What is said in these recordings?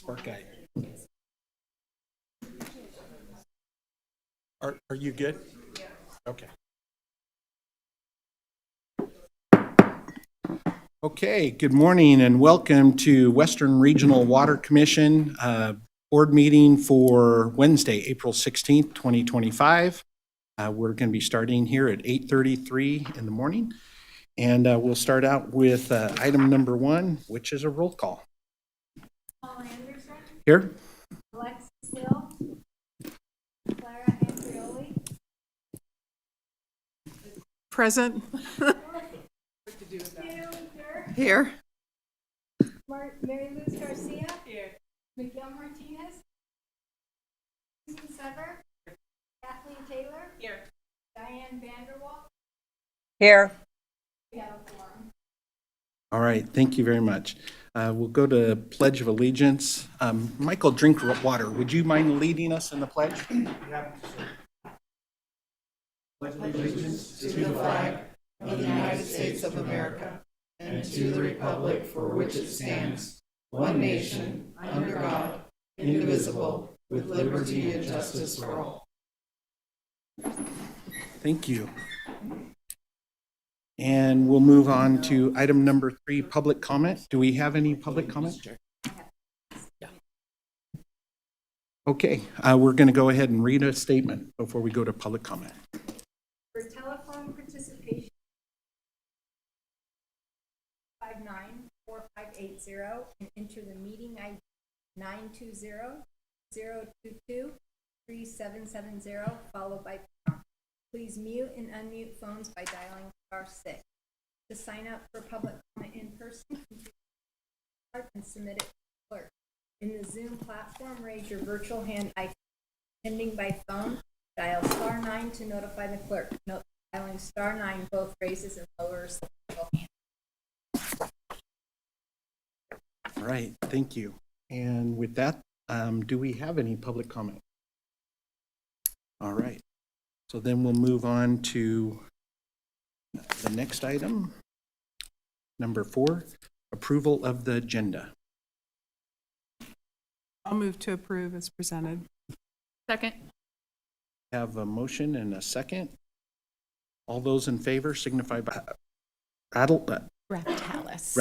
Spark guy. Are you good? Okay. Okay, good morning and welcome to Western Regional Water Commission board meeting for Wednesday, April 16th, 2025. We're going to be starting here at 8:33 in the morning. And we'll start out with item number 1, which is a roll call. Paul Anderson. Here. Alexis Hill. Clara Andrioli. Present. Here. Here. Mary Luz Garcia. Here. Miguel Martinez. Susan Sever. Kathleen Taylor. Here. Diane Vanderwall. Here. We have a forum. All right, thank you very much. We'll go to Pledge of Allegiance. Michael Drinkwater, would you mind leading us in the pledge? Pledge allegiance to the flag of the United States of America and to the republic for which it stands, one nation, under God, indivisible, with liberty and justice for all. Thank you. And we'll move on to item number 3, public comment. Do we have any public comment? Yeah. Okay, we're going to go ahead and read a statement before we go to public comment. For telephone participation, 594580 and enter the meeting ID 920-022-3770 followed by pound. Please mute and unmute phones by dialing *6. To sign up for public comment in person, and submit it to the clerk. In the Zoom platform, raise your virtual hand icon. Attending by phone, dial *9 to notify the clerk. Note dialing *9 both raises and lowers the virtual hand. All right, thank you. And with that, do we have any public comment? All right. So then we'll move on to the next item, number 4, approval of the agenda. I'll move to approve as presented. Second. Have a motion and a second. All those in favor signify by Raftalis.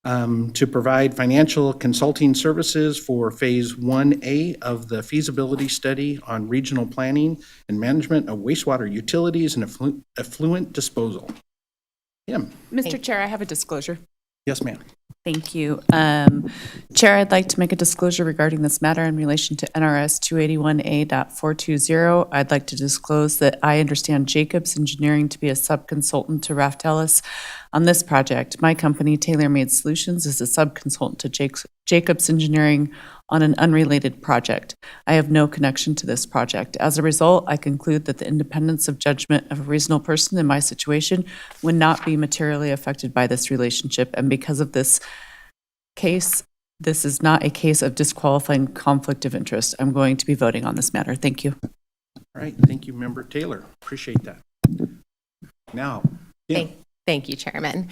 To provide financial consulting services for Phase 1A of the feasibility study on regional planning and management of wastewater utilities and effluent disposal. Kim. Mr. Chair, I have a disclosure. Yes, ma'am. Thank you. Chair, I'd like to make a disclosure regarding this matter in relation to NRS 281A.420. I'd like to disclose that I understand Jacobs Engineering to be a subconsultant to Raftalis on this project. My company, Tailor Made Solutions, is a subconsultant to Jacobs Engineering on an unrelated project. I have no connection to this project. As a result, I conclude that the independence of judgment of a reasonable person in my situation would not be materially affected by this relationship. And because of this case, this is not a case of disqualifying conflict of interest. I'm going to be voting on this matter. Thank you. All right. Thank you, Member Taylor. Appreciate that. Now, Kim. Thank you, Chairman.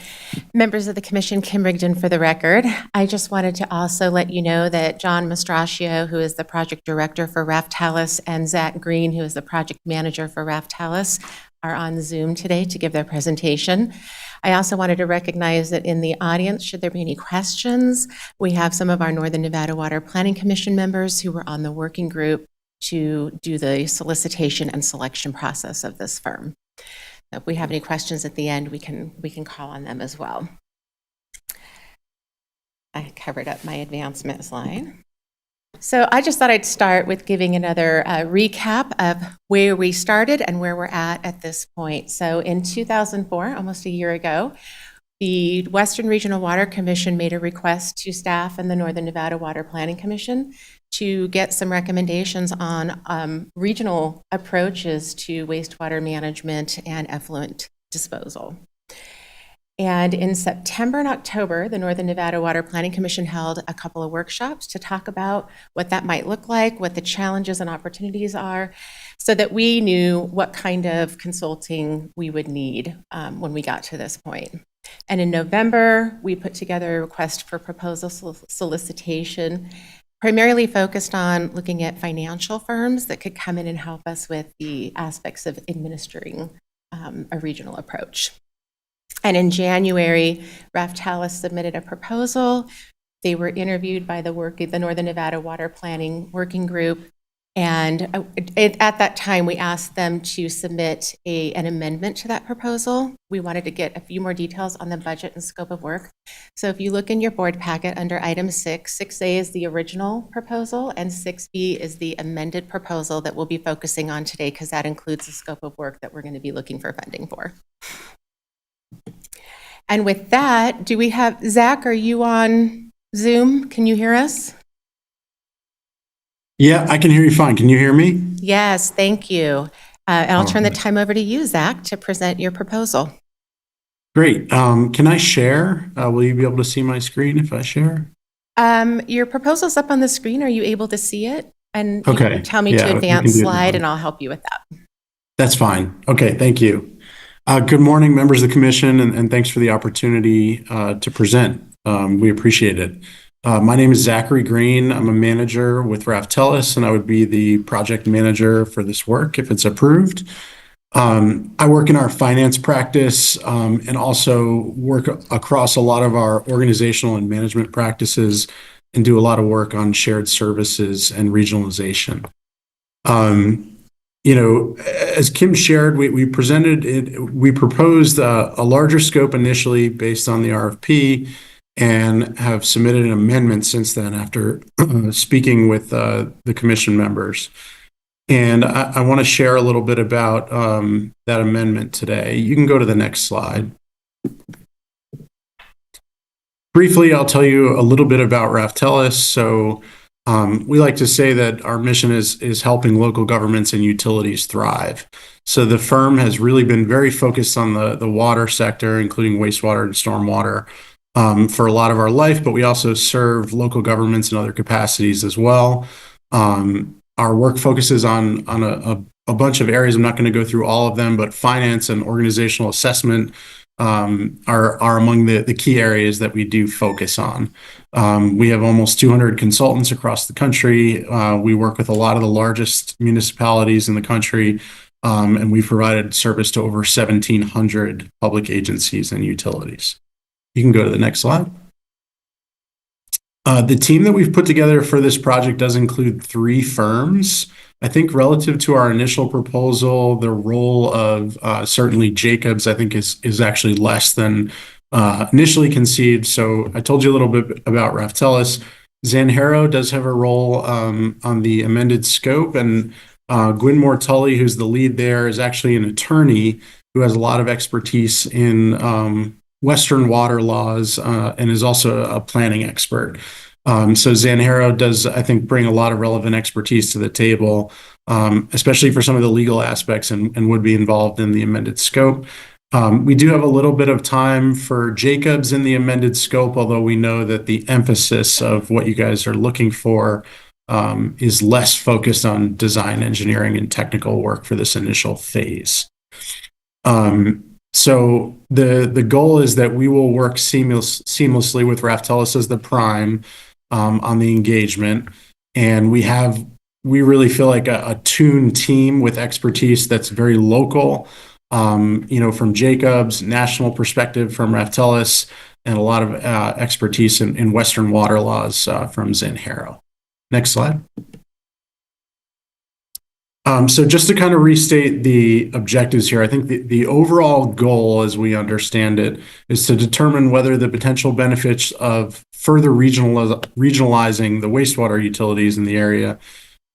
Members of the Commission, Kim Rigdon for the record. I just wanted to also let you know that John Mastraccio, who is the project director for Raftalis, and Zach Green, who is the project manager for Raftalis, are on Zoom today to give their presentation. I also wanted to recognize that in the audience, should there be any questions, we have some of our Northern Nevada Water Planning Commission members who were on the working group to do the solicitation and selection process of this firm. If we have any questions at the end, we can call on them as well. I covered up my advancement slide. So I just thought I'd start with giving another recap of where we started and where we're at this point. So in 2004, almost a year ago, the Western Regional Water Commission made a request to staff and the Northern Nevada Water Planning Commission to get some recommendations on regional approaches to wastewater management and effluent disposal. And in September and October, the Northern Nevada Water Planning Commission held a couple of workshops to talk about what that might look like, what the challenges and opportunities are, so that we knew what kind of consulting we would need when we got to this point. And in November, we put together a request for proposal solicitation, primarily focused on looking at financial firms that could come in and help us with the aspects of administering a regional approach. And in January, Raftellus submitted a proposal. They were interviewed by the Northern Nevada Water Planning Working Group. And at that time, we asked them to submit an amendment to that proposal. We wanted to get a few more details on the budget and scope of work. So if you look in your board packet under item 6, 6A is the original proposal, and 6B is the amended proposal that we'll be focusing on today, because that includes the scope of work that we're going to be looking for funding for. And with that, do we have, Zach, are you on Zoom? Can you hear us? Yeah, I can hear you fine. Can you hear me? Yes, thank you. And I'll turn the time over to you, Zach, to present your proposal. Great. Can I share? Will you be able to see my screen if I share? Your proposal's up on the screen. Are you able to see it? And you Okay. can tell me Yeah, to we advance can do it slide, now. and I'll help you with that. That's fine. Okay, thank you. Good morning, members of the commission, and thanks for the opportunity to present. We appreciate it. My name is Zachary Green. I'm a manager with Raftellus, and I would be the project manager for this work if it's approved. I work in our finance practice and also work across a lot of our organizational and management practices and do a lot of work on shared services and regionalization. As Kim shared, we proposed a larger scope initially based on the RFP and have submitted an amendment since then after speaking with the commission members. And I want to share a little bit about that amendment today. You can go to the next slide. Briefly, I'll tell you a little bit about Raftellus. So we like to say that our mission is helping local governments and utilities thrive. So the firm has really been very focused on the water sector, including wastewater and stormwater, for a lot of our life, but we also serve local governments in other capacities as well. Our work focuses on a bunch of areas. I'm not going to go through all of them, but finance and organizational assessment are among the key areas that we do focus on. We have almost 200 consultants across the country. We work with a lot of the largest municipalities in the country, and we've provided service to over 1,700 public agencies and utilities. You can go to the next slide. The team that we've put together for this project does include 3 firms. I think relative to our initial proposal, the role of certainly Jacobs, I think is actually less than initially conceived. So I told you a little bit about Raftellus. Zanjero does have a role on the amended scope, and Gwynmore Tully, who's the lead there, is actually an attorney who has a lot of expertise in Western water laws and is also a planning expert. So Zanjero does, I think, bring a lot of relevant expertise to the table, especially for some of the legal aspects and would be involved in the amended scope. We do have a little bit of time for Jacobs in the amended scope, although we know that the emphasis of what you guys are looking for is less focused on design, engineering, and technical work for this initial phase. So the goal is that we will work seamlessly with Raftellus as the prime on the engagement, and we really feel like a tuned team with expertise that's very local, from Jacobs, national perspective from Raftellus, and a lot of expertise in Western water laws from Zanjero. Next slide. So just to kind of restate the objectives here, I think the overall goal, as we understand it, is to determine whether the potential benefits of further regionalizing the wastewater utilities in the area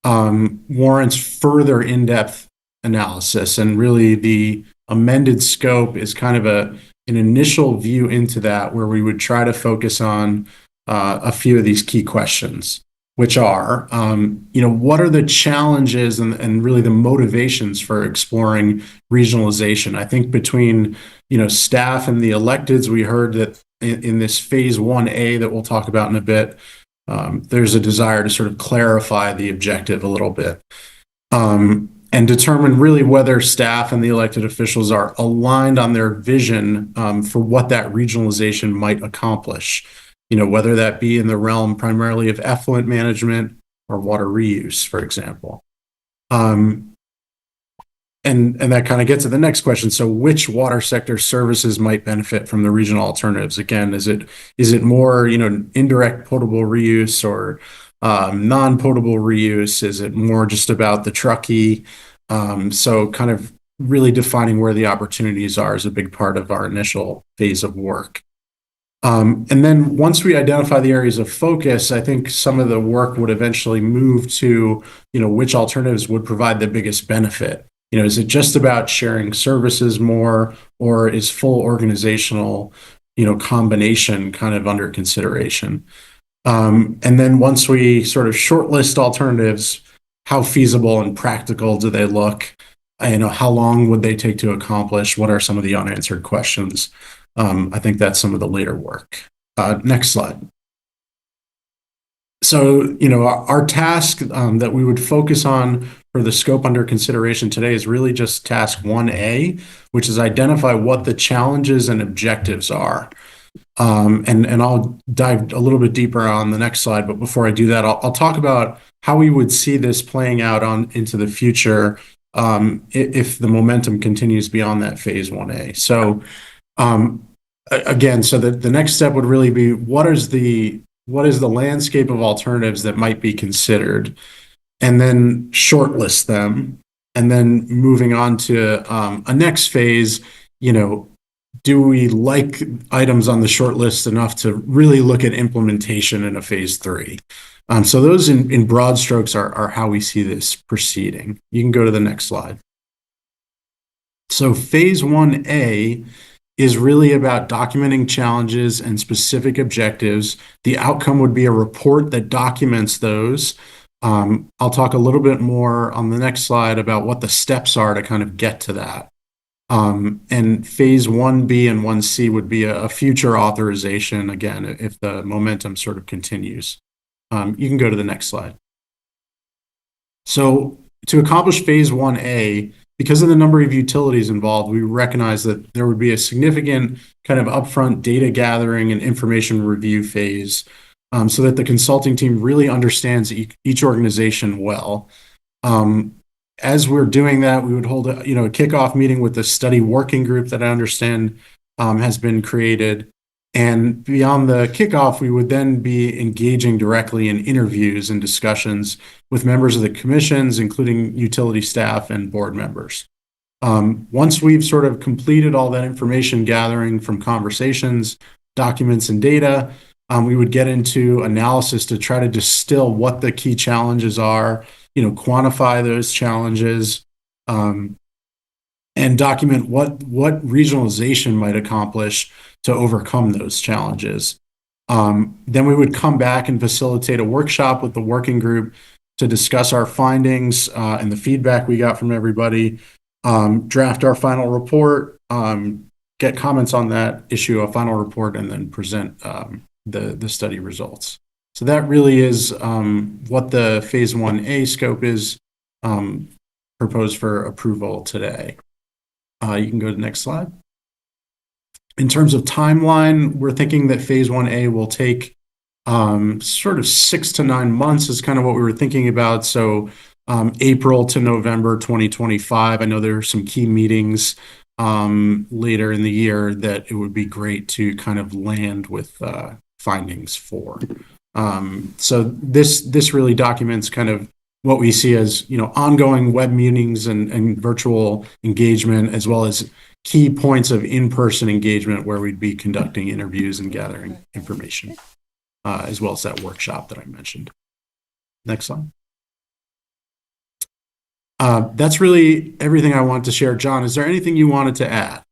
warrants further in-depth analysis. And really the amended scope is kind of an initial view into that, where we would try to focus on a few of these key questions, which are, what are the challenges and really the motivations for exploring regionalization? I think between, staff and the electeds, we heard that in this phase 1A that we'll talk about in a bit, there's a desire to sort of clarify the objective a little bit. and determine really whether staff and the elected officials are aligned on their vision for what that regionalization might accomplish. Whether that be in the realm primarily of effluent management or water reuse, for example. And that kind of gets to the next question. So which water sector services might benefit from the regional alternatives? Again, is it more, indirect potable reuse or non-potable reuse? Is it more just about the truckee? So kind of really defining where the opportunities are is a big part of our initial phase of work. And then once we identify the areas of focus, I think some of the work would eventually move to, which alternatives would provide the biggest benefit. Is it just about sharing services more, or is full organizational, combination kind of under consideration? And then once we sort of shortlist alternatives, how feasible and practical do they look? How long would they take to accomplish? What are some of the unanswered questions? I think that's some of the later work. Next slide. So, our task that we would focus on for the scope under consideration today is really just task 1A, which is identify what the challenges and objectives are. And I'll dive a little bit deeper on the next slide, but before I do that, I'll talk about how we would see this playing out into the future if the momentum continues beyond that phase 1A. So again, so the next step would really be what is the landscape of alternatives that might be considered, and then shortlist them, and then moving on to a next phase. Do we like items on the short list enough to really look at implementation in a phase 3? So those in broad strokes are how we see this proceeding. You can go to the next slide. So phase 1A is really about documenting challenges and specific objectives. The outcome would be a report that documents those. I'll talk a little bit more on the next slide about what the steps are to kind of get to that. And phase 1B and 1C would be a future authorization, again, if the momentum sort of continues. You can go to the next slide. So to accomplish phase 1A, because of the number of utilities involved, we recognize that there would be a significant kind of upfront data gathering and information review phase so that the consulting team really understands each organization well. As we're doing that, we would hold a kickoff meeting with the study working group that I understand has been created. And beyond the kickoff, we would then be engaging directly in interviews and discussions with members of the commissions, including utility staff and board members. Once we've sort of completed all that information gathering from conversations, documents, and data, we would get into analysis to try to distill what the key challenges are, quantify those challenges, and document what regionalization might accomplish to overcome those challenges. Then we would come back and facilitate a workshop with the working group to discuss our findings and the feedback we got from everybody, draft our final report, get comments on that, issue a final report, and then present the study results. So that really is what the phase 1A scope is proposed for approval today. You can go to the next slide. In terms of timeline, we're thinking that phase 1A will take sort of 6 to 9 months is kind of what we were thinking about. So April to November 2025. I know there are some key meetings later in the year that it would be great to kind of land with findings for. So this really documents kind of what we see as ongoing web meetings and virtual engagement, as well as key points of in-person engagement where we'd be conducting interviews and gathering information, as well as that workshop that I mentioned. Next slide. That's really everything I wanted to share. John, is there anything you wanted to add?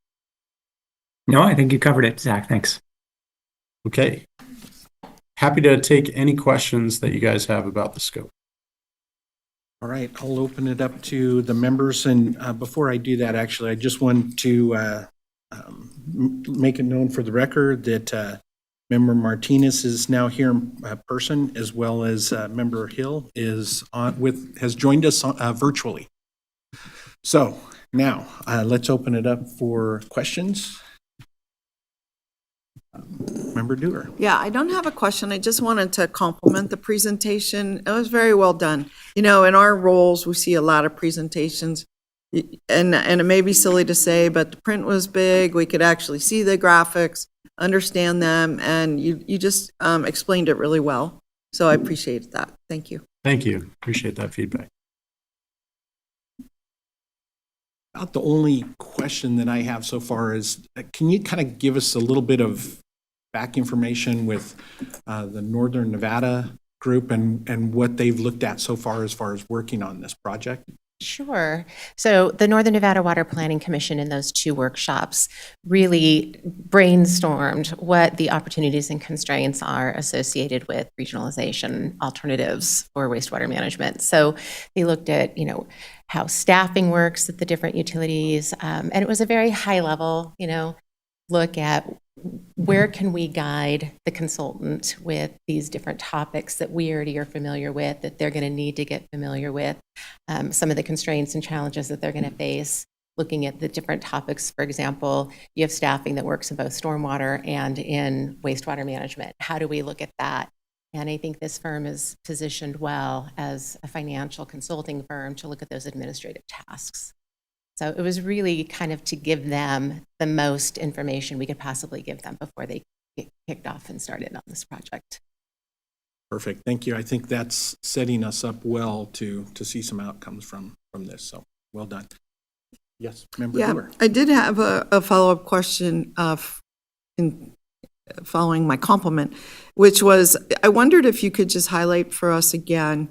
No, I think you covered it, Zach. Thanks. Okay. Happy to take any questions that you guys have about the scope. All right, I'll open it up to the members. And before I do that, actually, I just want to make it known for the record that Member Martinez is now here in person, as well as Member Hill is has joined us virtually. So now let's open it up for questions. Member Dewar. Yeah, I don't have a question. I just wanted to compliment the presentation. It was very well done. You know, in our roles, we see a lot of presentations. And it may be silly to say, but the print was big. We could actually see the graphics, understand them, and you just explained it really well. So I appreciate that. Thank you. Thank you. Appreciate that feedback. About the only question that I have so far is, can you kind of give us a little bit of back information with the Northern Nevada group and what they've looked at so far as working on this project? Sure. So the Northern Nevada Water Planning Commission in those 2 workshops really brainstormed what the opportunities and constraints are associated with regionalization alternatives for wastewater management. So they looked at, how staffing works at the different utilities, and it was a very high level, look at where can we guide the consultant with these different topics that we already are familiar with, that they're going to need to get familiar with, some of the constraints and challenges that they're going to face, looking at the different topics. For example, you have staffing that works in both stormwater and in wastewater management. How do we look at that? And I think this firm is positioned well as a financial consulting firm to look at those administrative tasks. So it was really kind of to give them the most information we could possibly give them before they get kicked off and started on this project. Perfect. Thank you. I think that's setting us up well to see some outcomes from this. So well done. Yes, Member Dewar. I did have a follow-up question in following my compliment, which was, I wondered if you could just highlight for us again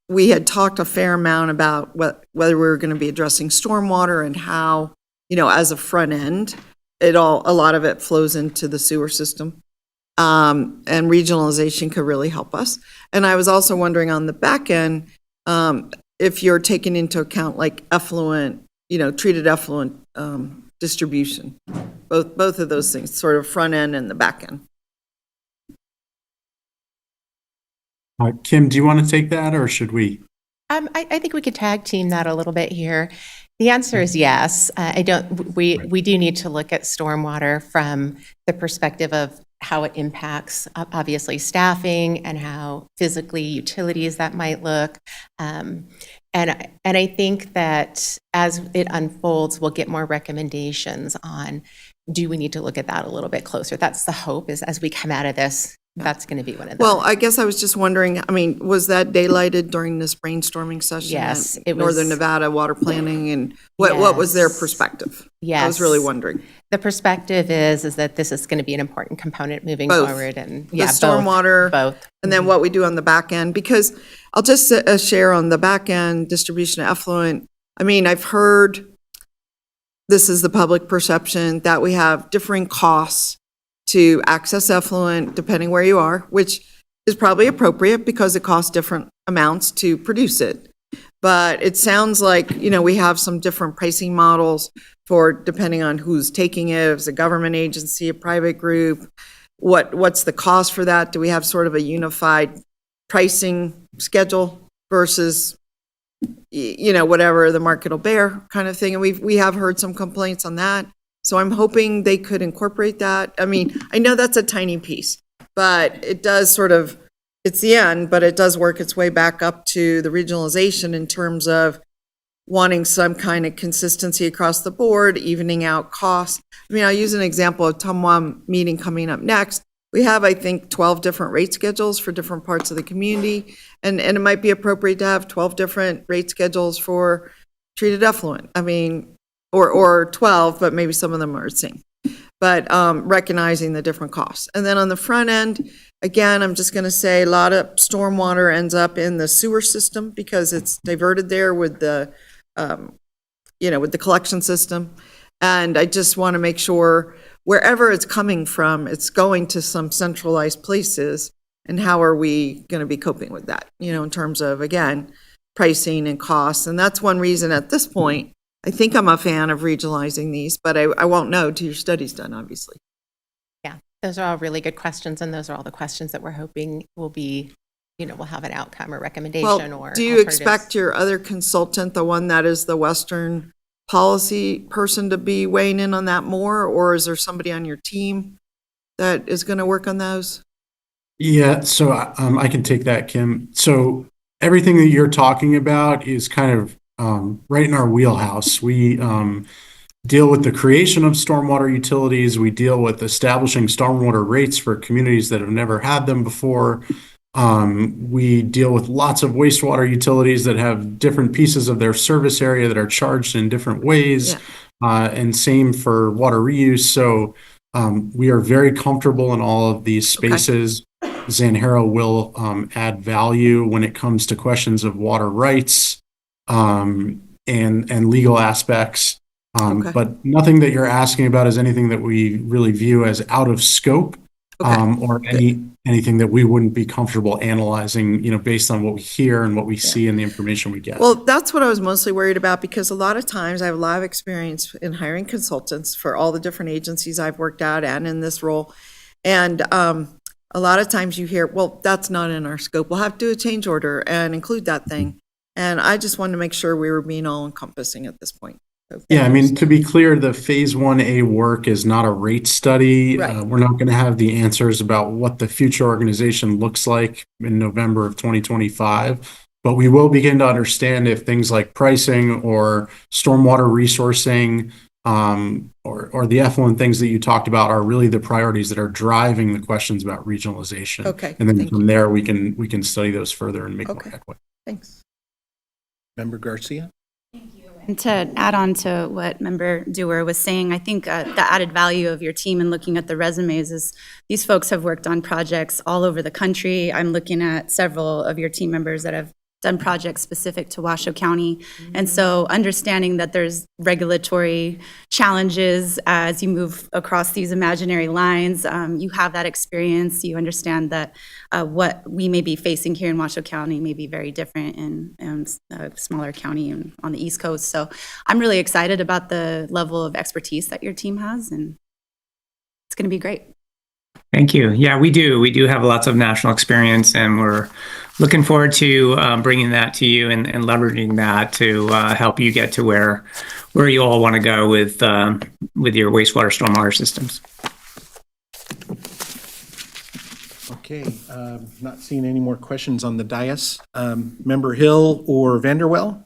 we had talked a fair amount about whether we were going to be addressing stormwater and how, as a front end, a lot of it flows into the sewer system. And regionalization could really help us. And I was also wondering on the back end, if you're taking into account like effluent, treated effluent distribution, both of those things, sort of front end and the back end. Kim, do you want to take that or should we? I think we could tag team that a little bit here. The answer is yes. We do need to look at stormwater from the perspective of how it impacts, obviously, staffing and how physically utilities that might look. And I think that as it unfolds, we'll get more recommendations on, do we need to look at that a little bit closer? That's the hope, is as we come out of this, that's going to be one of them. Well, I guess I was just wondering, was that daylighted during this brainstorming session? Yes, at it was. Northern Nevada Water Planning, and what was their perspective? Yes. I was really wondering. The perspective is that this is going to be an important component moving Both. forward. And The stormwater, both. and then what we do on the back end, because I'll just share on the back end, distribution of effluent. I've heard, this is the public perception, that we have differing costs to access effluent depending where you are, which is probably appropriate because it costs different amounts to produce it. But it sounds like, we have some different pricing models for depending on who's taking it, if it's a government agency, a private group, what's the cost for that? Do we have sort of a unified pricing schedule versus, whatever the market will bear kind of thing? And we have heard some complaints on that. So I'm hoping they could incorporate that. I know that's a tiny piece, but it does it's the end, but it does work its way back up to the regionalization in terms of wanting some kind of consistency across the board, evening out costs. I'll use an example of Tumwa meeting coming up next. We have, I think, 12 different rate schedules for different parts of the community, and it might be appropriate to have 12 different rate schedules for treated effluent. Or 12, but maybe some of them are the same. But recognizing the different costs. And then on the front end, again, I'm just going to say a lot of stormwater ends up in the sewer system because it's diverted there with the, with the collection system. And I just want to make sure wherever it's coming from, it's going to some centralized places. And how are we going to be coping with that, in terms of, again, pricing and costs. And that's one reason at this point, I think I'm a fan of regionalizing these, but I won't know till your study's done, obviously. Yeah, those are all really good questions, and those are all the questions that we're hoping will be we'll have an outcome or recommendation or Well, do you alternatives. expect your other consultant, the one that is the Western policy person, to be weighing in on that more? Or is there somebody on your team that is going to work on those? Yeah, so I can take that, Kim. So everything that you're talking about is kind of right in our wheelhouse. We deal with the creation of stormwater utilities. We deal with establishing stormwater rates for communities that have never had them before. We deal with lots of wastewater utilities that have different pieces of their service area that are charged in different ways. And same for water reuse. So we are very comfortable in all of these spaces. Zanjero will add value when it comes to questions of water rights and legal aspects. But nothing that you're asking about is anything that we really view as out of scope or anything that we wouldn't be comfortable analyzing, based on what we hear and what we see and the information we get. Well, that's what I was mostly worried about, because a lot of times I have a lot of experience in hiring consultants for all the different agencies I've worked at and in this role. And a lot of times you hear, well, that's not in our scope. We'll have to do a change order and include that thing. And I just wanted to make sure we were being all encompassing at this point. So Yeah, I mean, to be clear, the Phase 1A work is not a rate study. Right. We're not going to have the answers about what the future organization looks like in November of 2025, but we will begin to understand if things like pricing or stormwater resourcing or the effluent things that you talked about are really the priorities that are driving the questions about regionalization. Okay, And then thank from there, we can study those further and make more equity. Thanks. Member Garcia? And to add on to what Member Dewar was saying, I think the added value of your team and looking at the resumes is these folks have worked on projects all over the country. I'm looking at several of your team members that have done projects specific to Washoe County. And so understanding that there's regulatory challenges as you move across these imaginary lines, you have that experience. You understand that what we may be facing here in Washoe County may be very different in a smaller county and on the East Coast. So I'm really excited about the level of expertise that your team has, and it's going to be great. Thank you. Yeah, we do. We do have lots of national experience, and we're looking forward to bringing that to you and leveraging that to help you get to where you all want to go with your wastewater stormwater systems. Okay, not seeing any more questions on the dais. Member Hill or Vanderwell?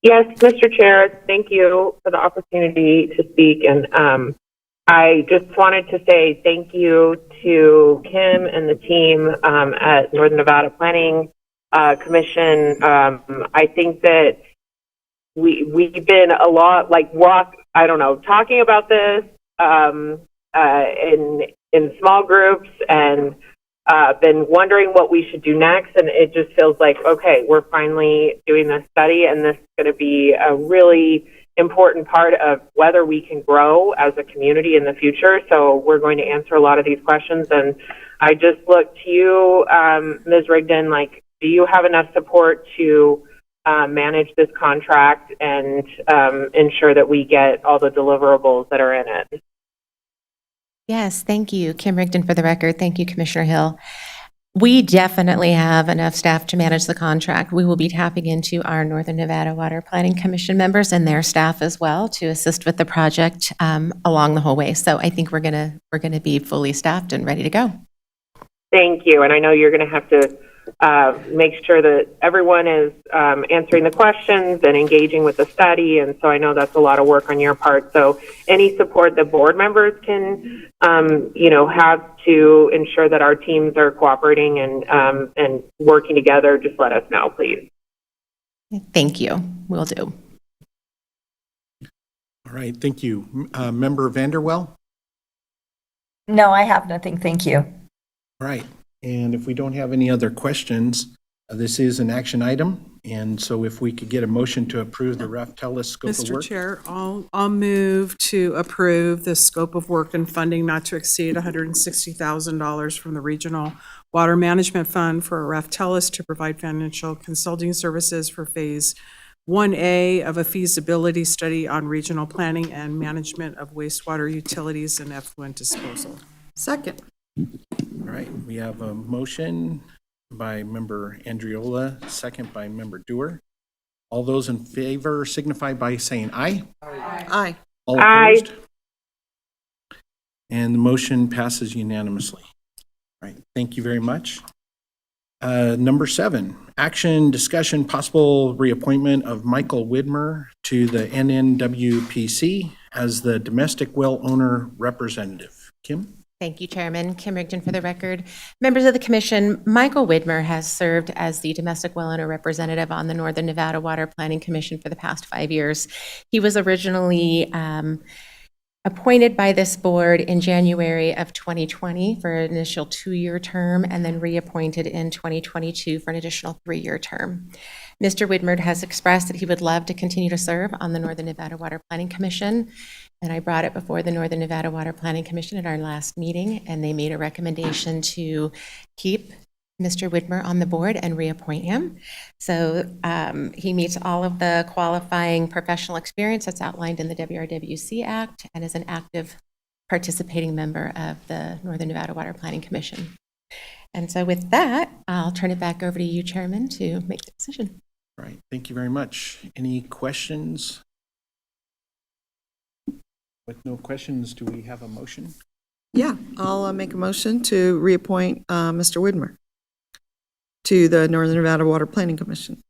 Yes, Mr. Chair, thank you for the opportunity to speak. And I just wanted to say thank you to Kim and the team at Northern Nevada Planning Commission. I think that we've been a lot talking about this in small groups and been wondering what we should do next. And it just feels like, okay, we're finally doing this study, and this is going to be a really important part of whether we can grow as a community in the future. So we're going to answer a lot of these questions. And I just look to you, Ms. Rigdon, do you have enough support to manage this contract and ensure that we get all the deliverables that are in it? Yes, thank you, Kim Rigdon, for the record. Thank you, Commissioner Hill. We definitely have enough staff to manage the contract. We will be tapping into our Northern Nevada Water Planning Commission members and their staff as well to assist with the project along the whole way. So I think we're gonna be fully staffed and ready to go. Thank you. And I know you're going to have to make sure that everyone is answering the questions and engaging with the study. And so I know that's a lot of work on your part. So any support that board members can, have to ensure that our teams are cooperating and working together, just let us know, please. Thank you. Will do. All right, thank you. Member Vanderwell? No, I have nothing. Thank you. All right, and if we don't have any other questions, this is an action item, and so if we could get a motion to approve the Raftellus scope of Mr. work. Chair, I'll move to approve the scope of work and funding not to exceed $160,000 from the Regional Water Management Fund for Raftellus to provide financial consulting services for Phase 1A of a feasibility study on regional planning and management of wastewater utilities and effluent disposal. Second. All right, we have a motion by Member Andriola, second by Member Dewar. All those in favor signify by saying aye. Aye. All Aye. opposed? And the motion passes unanimously. All right, thank you very much. Number 7, action, discussion, possible reappointment of Michael Widmer to the NNWPC as the domestic well owner representative. Kim? Thank you, Chairman. Kim Rigdon for the record. Members of the commission, Michael Widmer has served as the domestic well owner representative on the Northern Nevada Water Planning Commission for the past 5 years. He was originally appointed by this board in January of 2020 for an initial 2-year term and then reappointed in 2022 for an additional 3-year term. Mr. Widmer has expressed that he would love to continue to serve on the Northern Nevada Water Planning Commission, and I brought it before the Northern Nevada Water Planning Commission at our last meeting, and they made a recommendation to keep Mr. Widmer on the board and reappoint him. So he meets all of the qualifying professional experience that's outlined in the WRWC Act and is an active participating member of the Northern Nevada Water Planning Commission. And so with that, I'll turn it back over to you, Chairman, to make the decision. All right, thank you very much. Any questions? With no questions, do we have a motion? Yeah, I'll make a motion to reappoint Mr. Widmer to the Northern Nevada Water Planning Commission.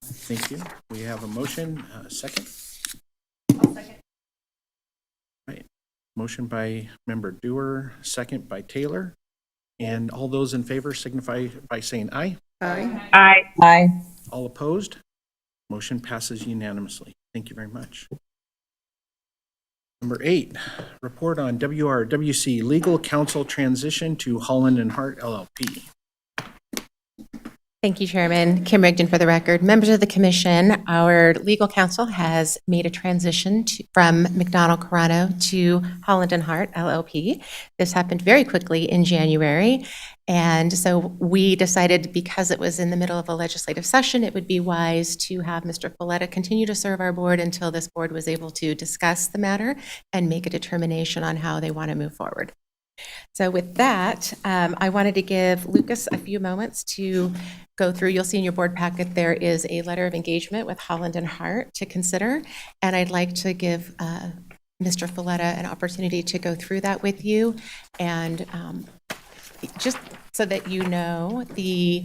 Thank you. We have a motion. Second? I'll second. Right. Motion by Member Dewar, second by Taylor. And all those in favor signify by saying aye. Aye. Aye. Aye. All opposed? Motion passes unanimously. Thank you very much. Number 8, report on WRWC legal counsel transition to Holland and Hart LLP. Thank you, Chairman. Kim Rigdon for the record. Members of the commission, our legal counsel has made a transition from McDonald Carano to Holland and Hart LLP. This happened very quickly in January. And so we decided, because it was in the middle of a legislative session, it would be wise to have Mr. Folletta continue to serve our board until this board was able to discuss the matter and make a determination on how they want to move forward. So with that, I wanted to give Lucas a few moments to go through. You'll see in your board packet there is a letter of engagement with Holland and Hart to consider, and I'd like to give Mr. Folletta an opportunity to go through that with you. And just so that you know, the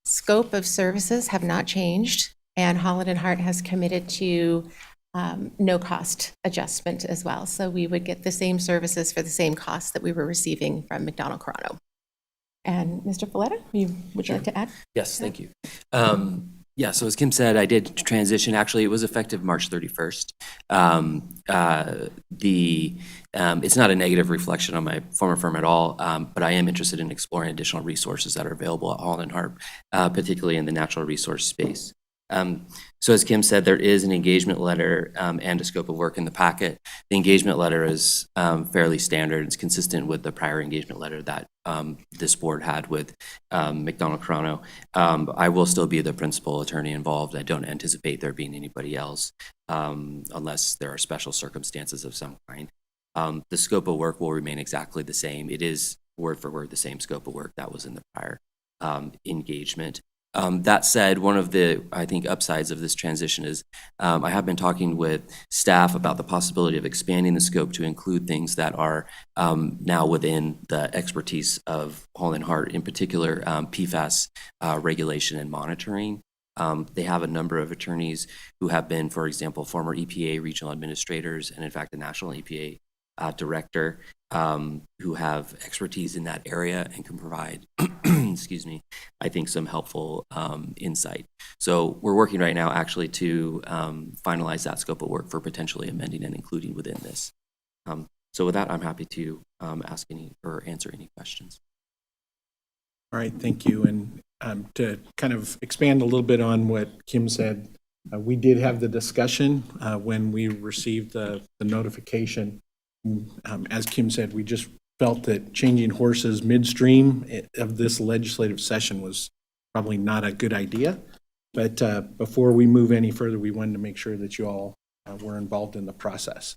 scope of services have not changed, and Holland and Hart has committed to no cost adjustment as well. So we would get the same services for the same costs that we were receiving from McDonald Carano. And Mr. Folletta, would you like to add? Yes, thank you. Yeah, so as Kim said, I did transition. Actually, it was effective March 31st. It's not a negative reflection on my former firm at all, but I am interested in exploring additional resources that are available at Holland and Hart, particularly in the natural resource space. So as Kim said, there is an engagement letter and a scope of work in the packet. The engagement letter is fairly standard. It's consistent with the prior engagement letter that this board had with McDonald Carano. I will still be the principal attorney involved. I don't anticipate there being anybody else unless there are special circumstances of some kind. The scope of work will remain exactly the same. It is word for word the same scope of work that was in the prior engagement. That said, one of the, I think, upsides of this transition is I have been talking with staff about the possibility of expanding the scope to include things that are now within the expertise of Holland and Hart, in particular PFAS regulation and monitoring. They have a number of attorneys who have been, for example, former EPA regional administrators, and in fact, the national EPA director, who have expertise in that area and can provide, excuse me, I think some helpful insight. So we're working right now actually to finalize that scope of work for potentially amending and including within this. So with that, I'm happy to ask any or answer any questions. All right, thank you. And to kind of expand a little bit on what Kim said, we did have the discussion when we received the notification. As Kim said, we just felt that changing horses midstream of this legislative session was probably not a good idea. But before we move any further, we wanted to make sure that you all were involved in the process.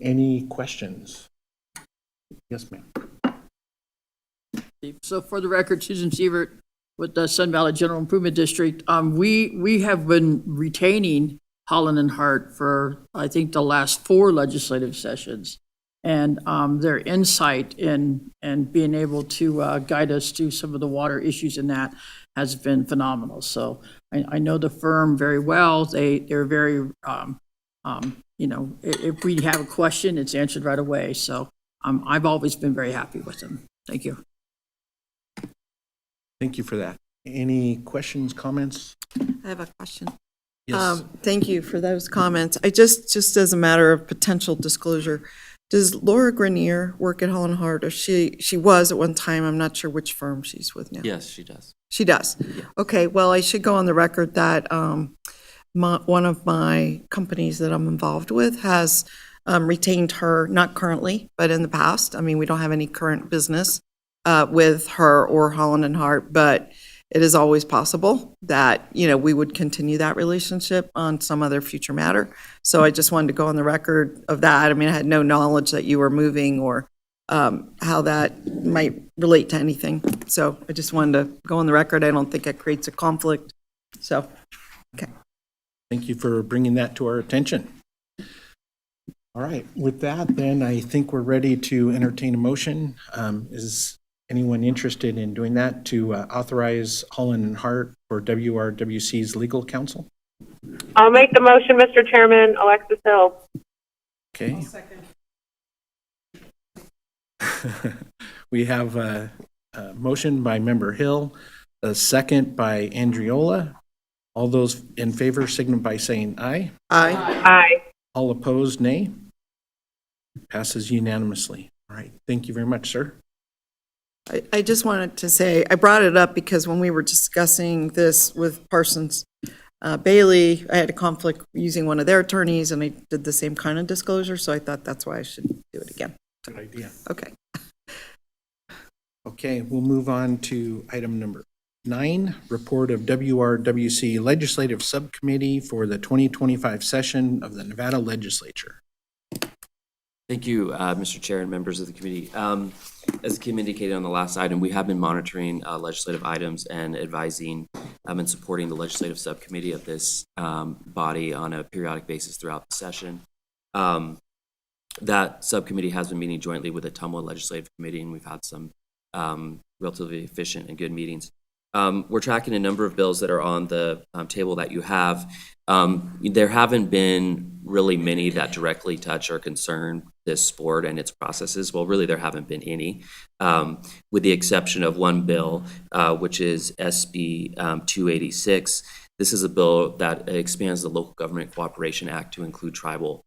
Any questions? Yes, ma'am. So for the record, Susan Sievert, with the Sun Valley General Improvement District, we have been retaining Holland and Hart for, I think, the last 4 legislative sessions. And their insight in being able to guide us through some of the water issues in that has been phenomenal. So I know the firm very well. They're very, if we have a question, it's answered right away. So I've always been very happy with them. Thank you. Thank you for that. Any questions, comments? I have a question. Yes. Thank you for those comments. I just as a matter of potential disclosure, does Laura Grenier work at Holland Hart, or she was at one time? I'm not sure which firm she's with now. Yes, she does. She does? Yeah. Okay, well, I should go on the record that one of my companies that I'm involved with has retained her, not currently, but in the past. I mean, we don't have any current business with her or Holland and Hart, but it is always possible that, we would continue that relationship on some other future matter. So I just wanted to go on the record of that. I mean, I had no knowledge that you were moving or how that might relate to anything. So I just wanted to go on the record. I don't think it creates a conflict. So, okay. Thank you for bringing that to our attention. All right, with that, then I think we're ready to entertain a motion. Is anyone interested in doing that, to authorize Holland and Hart for WRWC's legal counsel? I'll make the motion, Mr. Chairman. Alexis Hill. Okay. We have a motion by Member Hill, a second by Andriola. All those in favor signify by saying aye. Aye. Aye. All opposed, nay. Passes unanimously. All right, thank you very much, sir. I just wanted to say, I brought it up because when we were discussing this with Parsons Bailey, I had a conflict using one of their attorneys, and I did the same kind of disclosure, so I thought that's why I should do it again. Good idea. Okay. Okay, we'll move on to item number 9, report of WRWC Legislative Subcommittee for the 2025 session of the Nevada Legislature. Thank you, Mr. Chair and members of the committee. As Kim indicated on the last item, we have been monitoring legislative items and advising and supporting the legislative subcommittee of this body on a periodic basis throughout the session. That subcommittee has been meeting jointly with the Tumwa Legislative Committee, and we've had some relatively efficient and good meetings. We're tracking a number of bills that are on the table that you have. There haven't been really many that directly touch or concern this board and its processes. Well, really, there haven't been any, with the exception of one bill, which is SB 286. This is a bill that expands the Local Government Cooperation Act to include tribal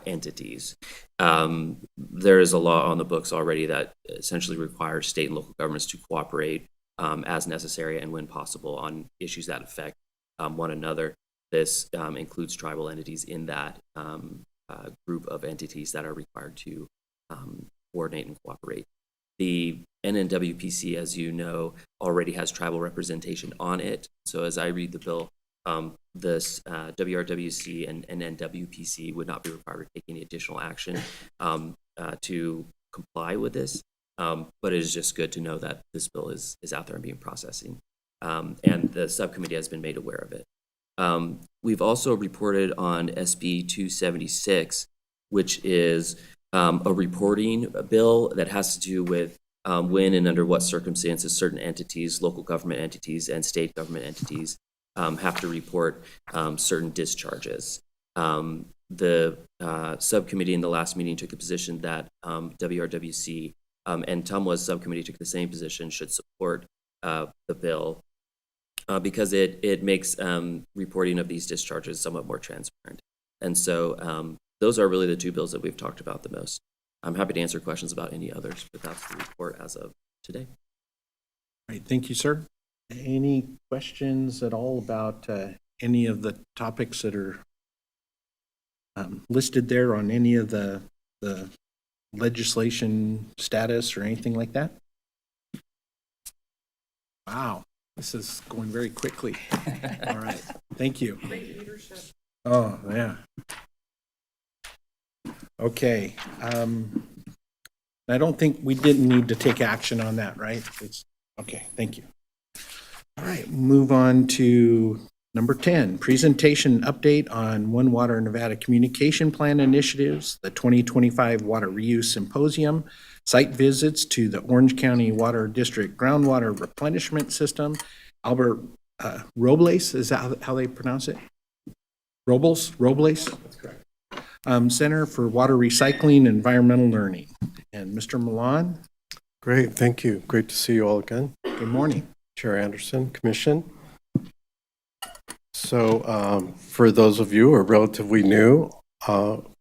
entities. There is a law on the books already that essentially requires state and local governments to cooperate as necessary and when possible on issues that affect one another. This includes tribal entities in that group of entities that are required to coordinate and cooperate. The NNWPC, as you know, already has tribal representation on it. So as I read the bill, this WRWC and NNWPC would not be required to take any additional action to comply with this. But it is just good to know that this bill is out there and being processing. And the subcommittee has been made aware of it. We've also reported on SB 276, which is a reporting bill that has to do with when and under what circumstances certain entities, local government entities and state government entities have to report certain discharges. The subcommittee in the last meeting took the position that WRWC and Tumwa's subcommittee took the same position, should support the bill because it makes reporting of these discharges somewhat more transparent. And so those are really the two bills that we've talked about the most. I'm happy to answer questions about any others, but that's the report as of today. All right, thank you, sir. Any questions at all about any of the topics that are listed there on any of the legislation status or anything like that? Wow, this is going very quickly. All right, thank you. Great leadership. Oh, yeah. Okay. I don't think we didn't need to take action on that, right? Okay, thank you. All right, move on to number 10, presentation update on One Water Nevada Communication Plan initiatives, the 2025 Water Reuse Symposium, site visits to the Orange County Water District Groundwater Replenishment System, Albert Robles, is that how they pronounce it? Robles? That's correct. Center for Water Recycling and Environmental Learning. And Mr. Milan, Great, thank you. Great to see you all again. good morning. Chair Anderson, Commission. So for those of you who are relatively new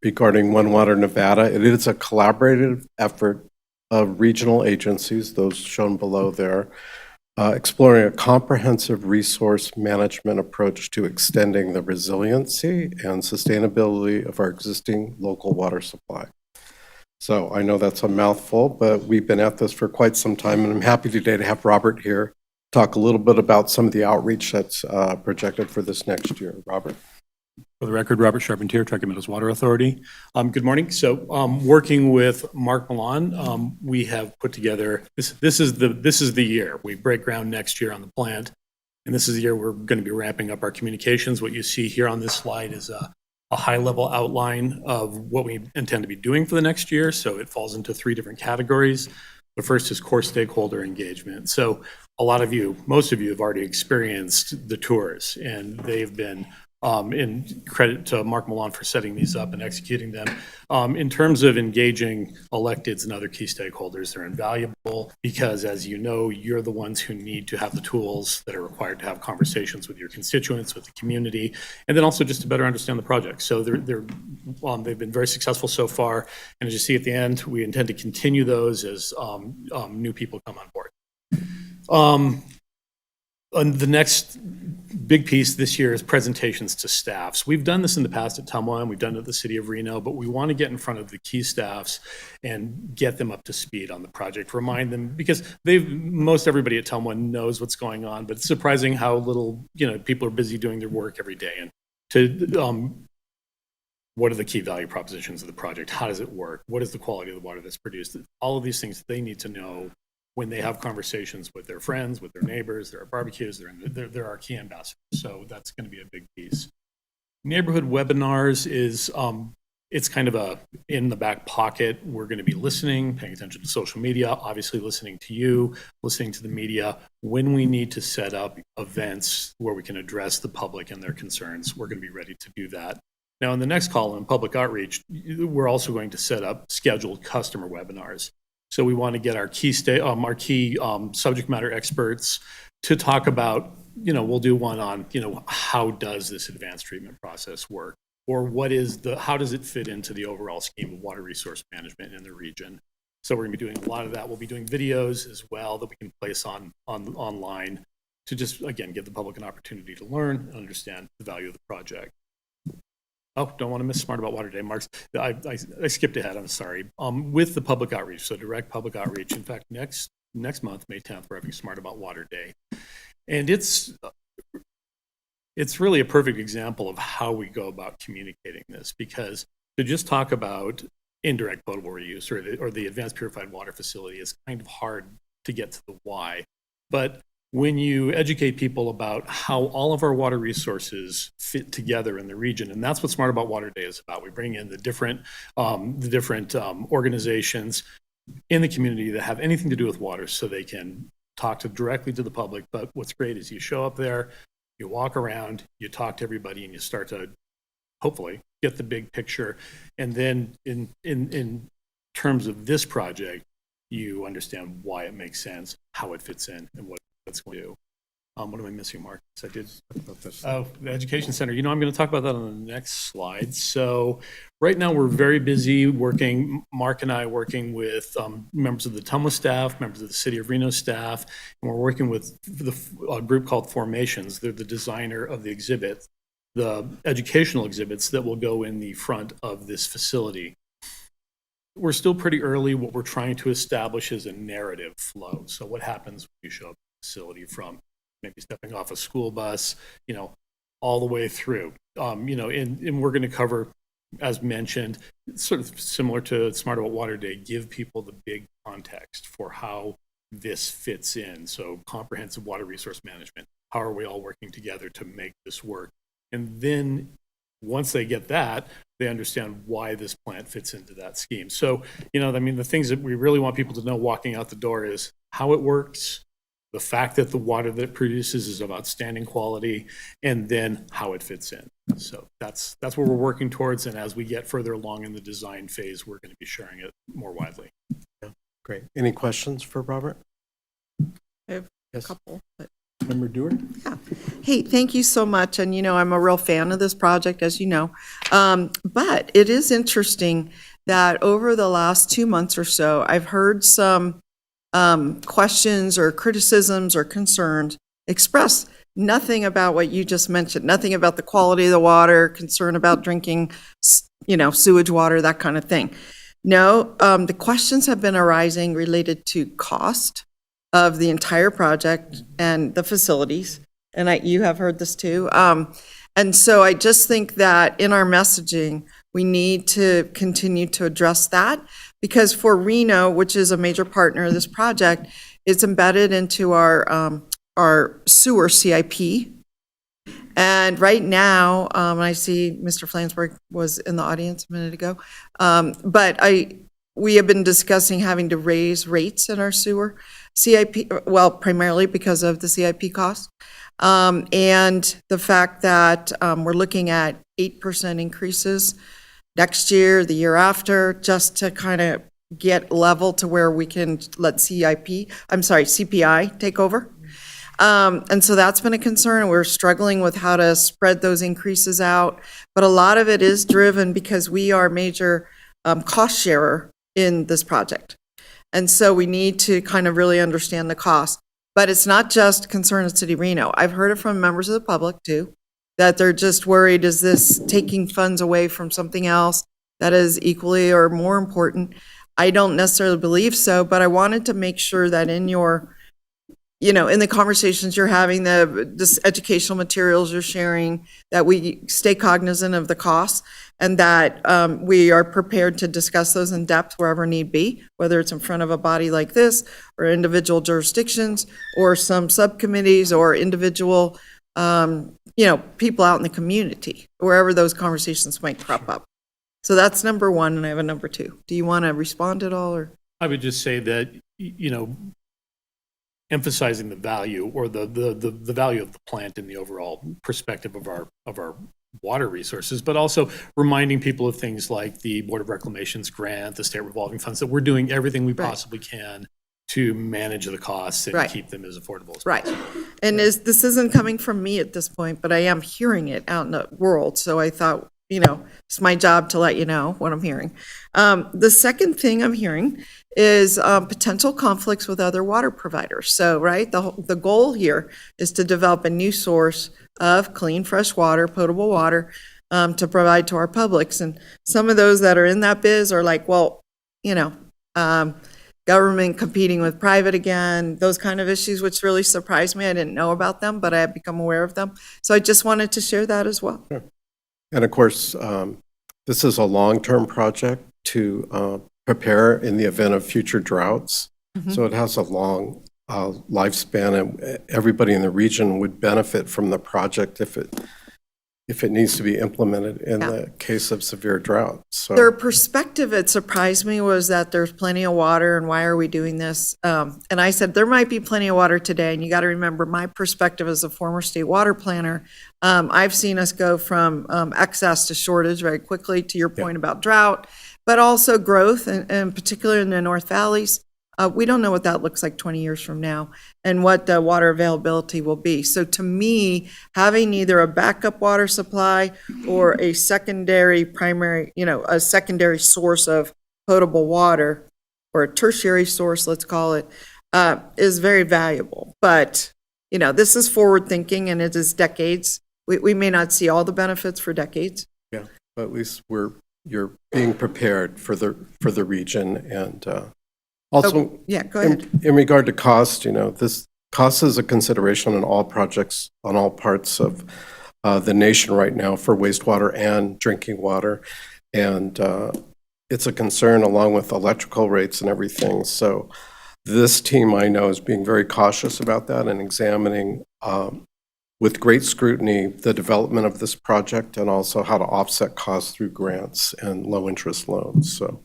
regarding One Water Nevada, it is a collaborative effort of regional agencies, those shown below there, exploring a comprehensive resource management approach to extending the resiliency and sustainability of our existing local water supply. So I know that's a mouthful, but we've been at this for quite some time, and I'm happy today to have Robert here talk a little bit about some of the outreach that's projected for this next year. Robert. For the record, Robert Charpentier, Truckee Meadows Water Authority. Good morning. So, working with Mark Milan, we have put together this is the year we break ground next year on the plant, and this is the year we're going to be ramping up our communications. What you see here on this slide is a high-level outline of what we intend to be doing for the next year. So it falls into 3 different categories. The first is core stakeholder engagement. So a lot of you, most of you have already experienced the tours, and they've been, in credit to Mark Milan for setting these up and executing them. In terms of engaging electeds and other key stakeholders, they're invaluable because, as you know, you're the ones who need to have the tools that are required to have conversations with your constituents, with the community, and then also just to better understand the project. So they've been very successful so far, and as you see at the end, we intend to continue those as new people come on board. And the next big piece this year is presentations to staffs. We've done this in the past at Tumwa, and we've done it at the City of Reno, but we want to get in front of the key staffs and get them up to speed on the project, remind them, because most everybody at Tumwa knows what's going on, but it's surprising how little, people are busy doing their work every day. And what are the key value propositions of the project? How does it work? What is the quality of the water that's produced? All of these things they need to know when they have conversations with their friends, with their neighbors, there are barbecues, they're our key ambassadors. So that's going to be a big piece. Neighborhood webinars is, it's kind of a in the back pocket. We're going to be listening, paying attention to social media, obviously listening to you, listening to the media. When we need to set up events where we can address the public and their concerns, we're going to be ready to do that. Now, in the next column, public outreach, we're also going to set up scheduled customer webinars. So we want to get our key subject matter experts to talk about, we'll do one on, how does this advanced treatment process work? Or how does it fit into the overall scheme of water resource management in the region? So we're going to be doing a lot of that. We'll be doing videos as well that we can place online to just, again, give the public an opportunity to learn and understand the value of the project. Oh, don't want to miss Smart About Water Day, Marks. I skipped ahead, I'm sorry. With the public outreach, so direct public outreach. In fact, next month, May 10th, we're having Smart About Water Day. And it's really a perfect example of how we go about communicating this, because to just talk about indirect potable reuse or the advanced purified water facility is kind of hard to get to the why. But when you educate people about how all of our water resources fit together in the region, and that's what Smart About Water Day is about. We bring in the different organizations in the community that have anything to do with water so they can talk directly to the public. But what's great is you show up there, you walk around, you talk to everybody, and you start to hopefully get the big picture. And then in terms of this project, you understand why it makes sense, how it fits in, and what it's going to do. What am I missing, Mark? The Education Center. I'm going to talk about that on the next slide. So right now we're very busy working, Mark and I working with members of the Tumwa staff, members of the City of Reno staff, and we're working with a group called Formations. They're the designer of the exhibit, the educational exhibits that will go in the front of this facility. We're still pretty early. What we're trying to establish is a narrative flow. So what happens when you show up at the facility, from maybe stepping off a school bus, all the way through, and we're going to cover, as mentioned, sort of similar to Smart About Water Day, give people the big context for how this fits in. So comprehensive water resource management. How are we all working together to make this work? And then once they get that, they understand why this plant fits into that scheme. So, the things that we really want people to know walking out the door is how it works, the fact that the water that it produces is of outstanding quality, and then how it fits in. So that's what we're working towards. And as we get further along in the design phase, we're going to be sharing it more widely. Yeah, great. Any questions for Robert? I have Yes. a couple, but Member Dewar? yeah. Hey, thank you so much. And, I'm a real fan of this project, as you know. But it is interesting that over the last 2 months or so, I've heard some questions or criticisms or concerns expressed. Nothing about what you just mentioned, nothing about the quality of the water, concern about drinking, sewage water, that kind of thing. No, the questions have been arising related to cost of the entire project and the facilities. And you have heard this too. And so I just think that in our messaging, we need to continue to address that, because for Reno, which is a major partner of this project, it's embedded into our sewer CIP. And right now, I see Mr. Flansburgh was in the audience a minute ago, but we have been discussing having to raise rates in our sewer CIP, well, primarily because of the CIP cost. And the fact that we're looking at 8% increases next year, the year after, just to kind of get level to where we can let CPI take over. And so that's been a concern. We're struggling with how to spread those increases out. But a lot of it is driven because we are a major cost sharer in this project. And so we need to kind of really understand the cost. But it's not just concern of City of Reno. I've heard it from members of the public too, that they're just worried, is this taking funds away from something else that is equally or more important? I don't necessarily believe so, but I wanted to make sure that in your, in the conversations you're having, this educational materials you're sharing, that we stay cognizant of the costs and that we are prepared to discuss those in depth wherever need be, whether it's in front of a body like this or individual jurisdictions or some subcommittees or individual, people out in the community, wherever those conversations might crop up. So that's number one, and I have a number two. Do you want to respond at all, or? I would just say that, emphasizing the value or the value of the plant in the overall perspective of our water resources, but also reminding people of things like the Board of Reclamation's grant, the state revolving funds, that we're doing everything we possibly can to manage the costs and keep them as affordable as possible. And this isn't coming from me at this point, but I am hearing it out in the world. So I thought, it's my job to let you know what I'm hearing. The second thing I'm hearing is potential conflicts with other water providers. So, the goal here is to develop a new source of clean, fresh water, potable water, to provide to our publics. And some of those that are in that biz are like, well, government competing with private again, those kind of issues, which really surprised me. I didn't know about them, but I have become aware of them. So I just wanted to share that as well. Sure. And of course, this is a long-term project to prepare in the event of future droughts. Mm-hmm. So it has a long lifespan, and everybody in the region would benefit from the project if it needs to be implemented in the case of severe drought. So their perspective, it surprised me, was that there's plenty of water and why are we doing this? And I said, there might be plenty of water today. And you got to remember my perspective as a former state water planner. I've seen us go from excess to shortage very quickly, to your point about drought, but also growth, and particularly in the North Valleys. We don't know what that looks like 20 years from now and what the water availability will be. So to me, having either a backup water supply or a secondary a secondary source of potable water, or a tertiary source, let's call it, is very valuable. But, this is forward thinking, and it is decades. We may not see all the benefits for decades. yeah, but at least you're being prepared for the region. And also, go ahead. In regard to cost, this cost is a consideration in all projects on all parts of the nation right now for wastewater and drinking water. And it's a concern along with electrical rates and everything. So This team, I know, is being very cautious about that and examining with great scrutiny the development of this project and also how to offset costs through grants and low-interest loans. So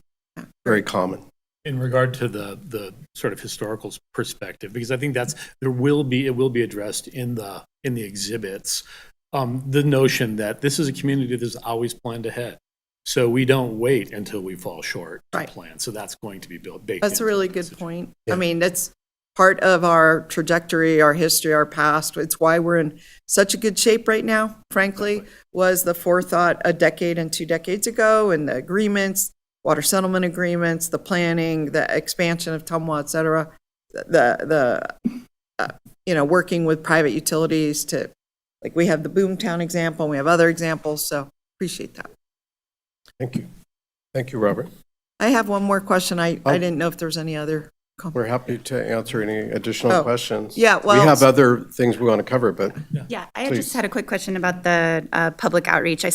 very common. In regard to the sort of historical perspective, because I think it will be addressed in the exhibits, the notion that this is a community that's always planned ahead. So we don't wait until we fall short to plan. So that's going to be baked. That's a really good point. I mean, that's part of our trajectory, our history, our past. It's why we're in such a good shape right now, frankly, was the forethought a decade and 2 decades ago, and the agreements, water settlement agreements, the planning, the expansion of Tumwa, et cetera, working with private utilities to, like, we have the Boomtown example, we have other examples, so appreciate that. Thank you. Thank you, Robert. I have one more question. I didn't know if there was any other. We're happy to answer any additional questions. Yeah, well, we have other things we want to cover, but Yeah, I please. just had a quick question about the public outreach. I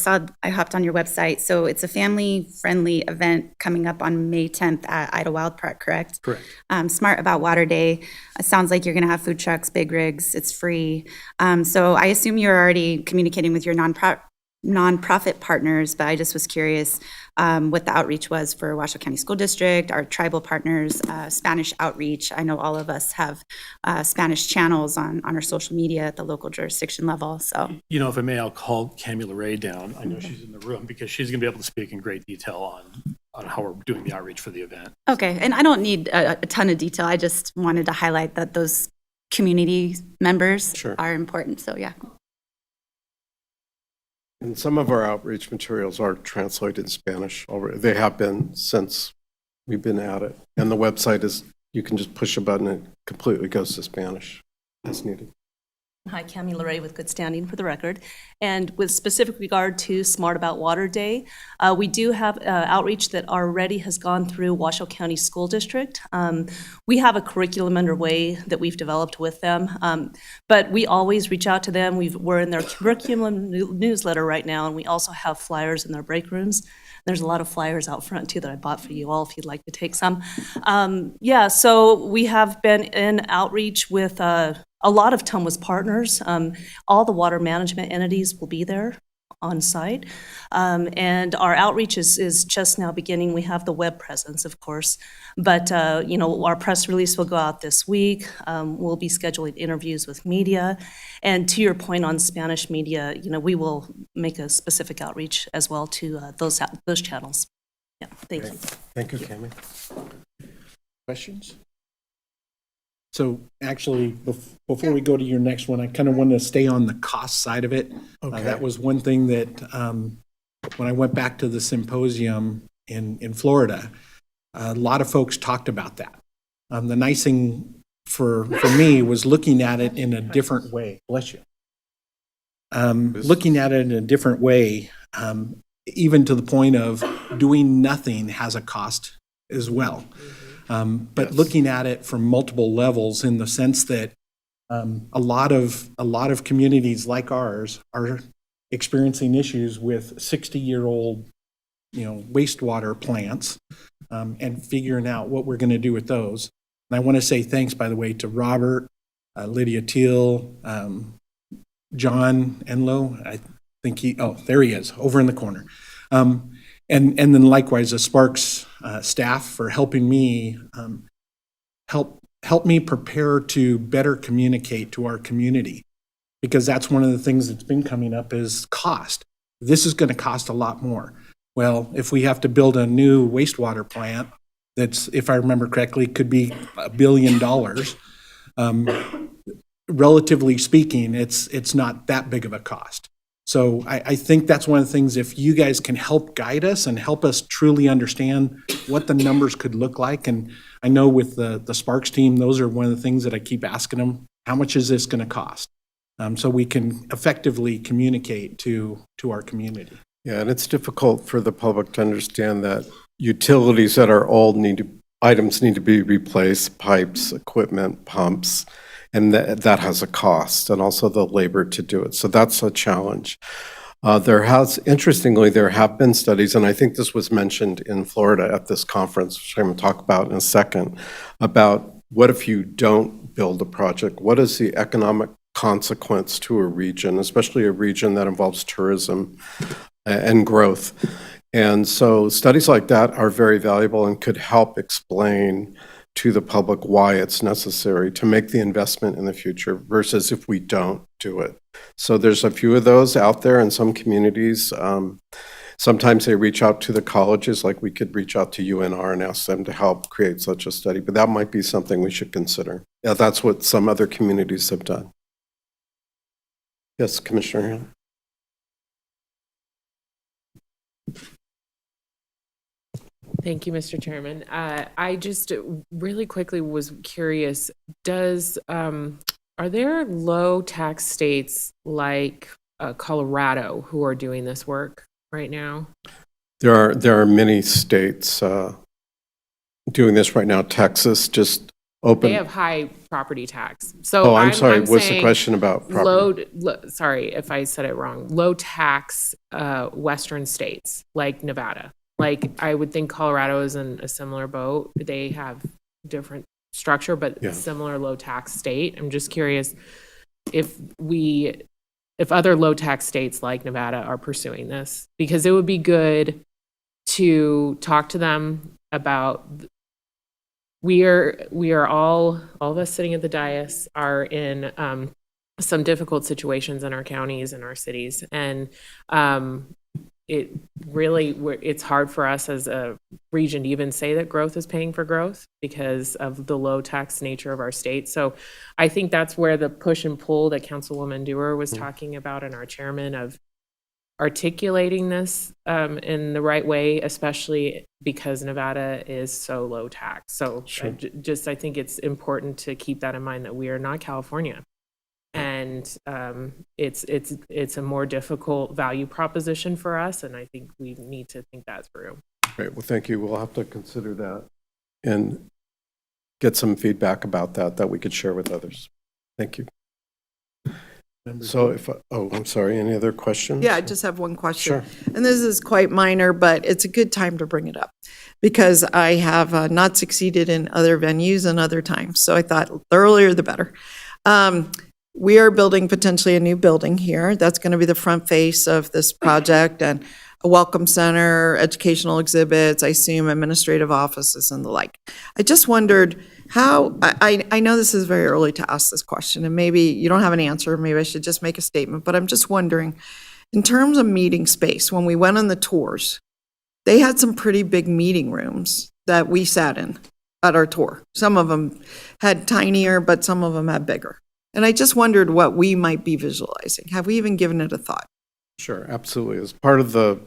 hopped on your website, so it's a family-friendly event coming up on May 10th at Ida Wild Park, correct? Correct. Smart About Water Day. It sounds like you're going to have food trucks, big rigs. It's free. So I assume you're already communicating with your nonprofit partners, but I just was curious what the outreach was for Washoe County School District, our tribal partners, Spanish outreach. I know all of us have Spanish channels on our social media at the local jurisdiction level. So, If I may, I'll call Cammy LeRae down. I know she's in the room because she's going to be able to speak in great detail on how we're doing the outreach for the event. okay, and I don't need a ton of detail. I just wanted to highlight that those community members are important. So, yeah. And some of our outreach materials are translated in Spanish already. They have been since we've been at it. And the website is, you can just push a button and it completely goes to Spanish as needed. Hi, Cammy LeRae with Good Standing for the Record. And with specific regard to Smart About Water Day, we do have outreach that already has gone through Washoe County School District. We have a curriculum underway that we've developed with them, but we always reach out to them. We're in their curriculum newsletter right now, and we also have flyers in their break rooms. There's a lot of flyers out front, too, that I bought for you all if you'd like to take some. So we have been in outreach with a lot of TUMWA's partners. All the water management entities will be there on site. And our outreach is just now beginning. We have the web presence, of course. But, our press release will go out this week. We'll be scheduling interviews with media. And to your point on Spanish media, we will make a specific outreach as well to those channels. Yeah, thank you. Thank you, Cammy. Questions? So actually, before we go to your next one, I kind of want to stay on the cost side of it. Okay. That was one thing that when I went back to the symposium in Florida, a lot of folks talked about that. The nice thing for me was looking at it in a different way. Bless you. Looking at it in a different way, even to the point of doing nothing has a cost as well. But looking at it from multiple levels in the sense that a lot of communities like ours are experiencing issues with 60-year-old, wastewater plants and figuring out what we're going to do with those. And I want to say thanks, by the way, to Robert, Lydia Teal, John Enlow. I think there he is, over in the corner. And then likewise, the Sparks staff for helping me help me prepare to better communicate to our community, because that's one of the things that's been coming up is cost. This is going to cost a lot more. Well, if we have to build a new wastewater plant, that's, if I remember correctly, could be $1 billion. Relatively speaking, it's not that big of a cost. So I think that's one of the things, if you guys can help guide us and help us truly understand what the numbers could look like. And I know with the Sparks team, those are one of the things that I keep asking them, how much is this going to cost? So we can effectively communicate to our community. Yeah, and it's difficult for the public to understand that utilities that are old items need to be replaced, pipes, equipment, pumps, and that has a cost, and also the labor to do it. So that's a challenge. Interestingly, there have been studies, and I think this was mentioned in Florida at this conference, which I'm going to talk about in a second, about what if you don't build a project? What is the economic consequence to a region, especially a region that involves tourism and growth? And so studies like that are very valuable and could help explain to the public why it's necessary to make the investment in the future versus if we don't do it. So there's a few of those out there in some communities. Sometimes they reach out to the colleges, like we could reach out to UNR and ask them to help create such a study, but that might be something we should consider. Yeah, that's what some other communities have done. Yes, Commissioner Hill. Thank you, Mr. Chairman. I just really quickly was curious, are there low tax states like Colorado who are doing this work right now? There are many states doing this right now. Texas just opened. They have high property tax. So I'm sorry, what's the saying question about property? Sorry if I said it wrong. Low tax Western states like Nevada. Like, I would think Colorado is in a similar boat. They have different structure, but similar low tax state. I'm just curious if other low tax states like Nevada are pursuing this, because it would be good to talk to them about. We are all of us sitting at the dais are in some difficult situations in our counties and our cities, and it's hard for us as a region to even say that growth is paying for growth because of the low tax nature of our state. So I think that's where the push and pull that Councilwoman Dewar was talking about, and our chairman, of articulating this in the right way, especially because Nevada is so low tax. So I think it's important to keep that in mind, that we are not California. And it's a more difficult value proposition for us, and I think we need to think that through. Great. Well, thank you. We'll have to consider that and get some feedback about that we could share with others. Thank you. So I'm sorry, any other questions? Yeah, I just have one question. Sure. And this is quite minor, but it's a good time to bring it up because I have not succeeded in other venues and other times. So I thought the earlier the better. We are building potentially a new building here. That's going to be the front face of this project, and a welcome center, educational exhibits, I assume administrative offices and the like. I just wondered how, I know this is very early to ask this question, and maybe you don't have an answer, maybe I should just make a statement, but I'm just wondering, in terms of meeting space, when we went on the tours, they had some pretty big meeting rooms that we sat in at our tour. Some of them had tinier, but some of them had bigger. And I just wondered what we might be visualizing. Have we even given it a thought? Sure, absolutely. As part of the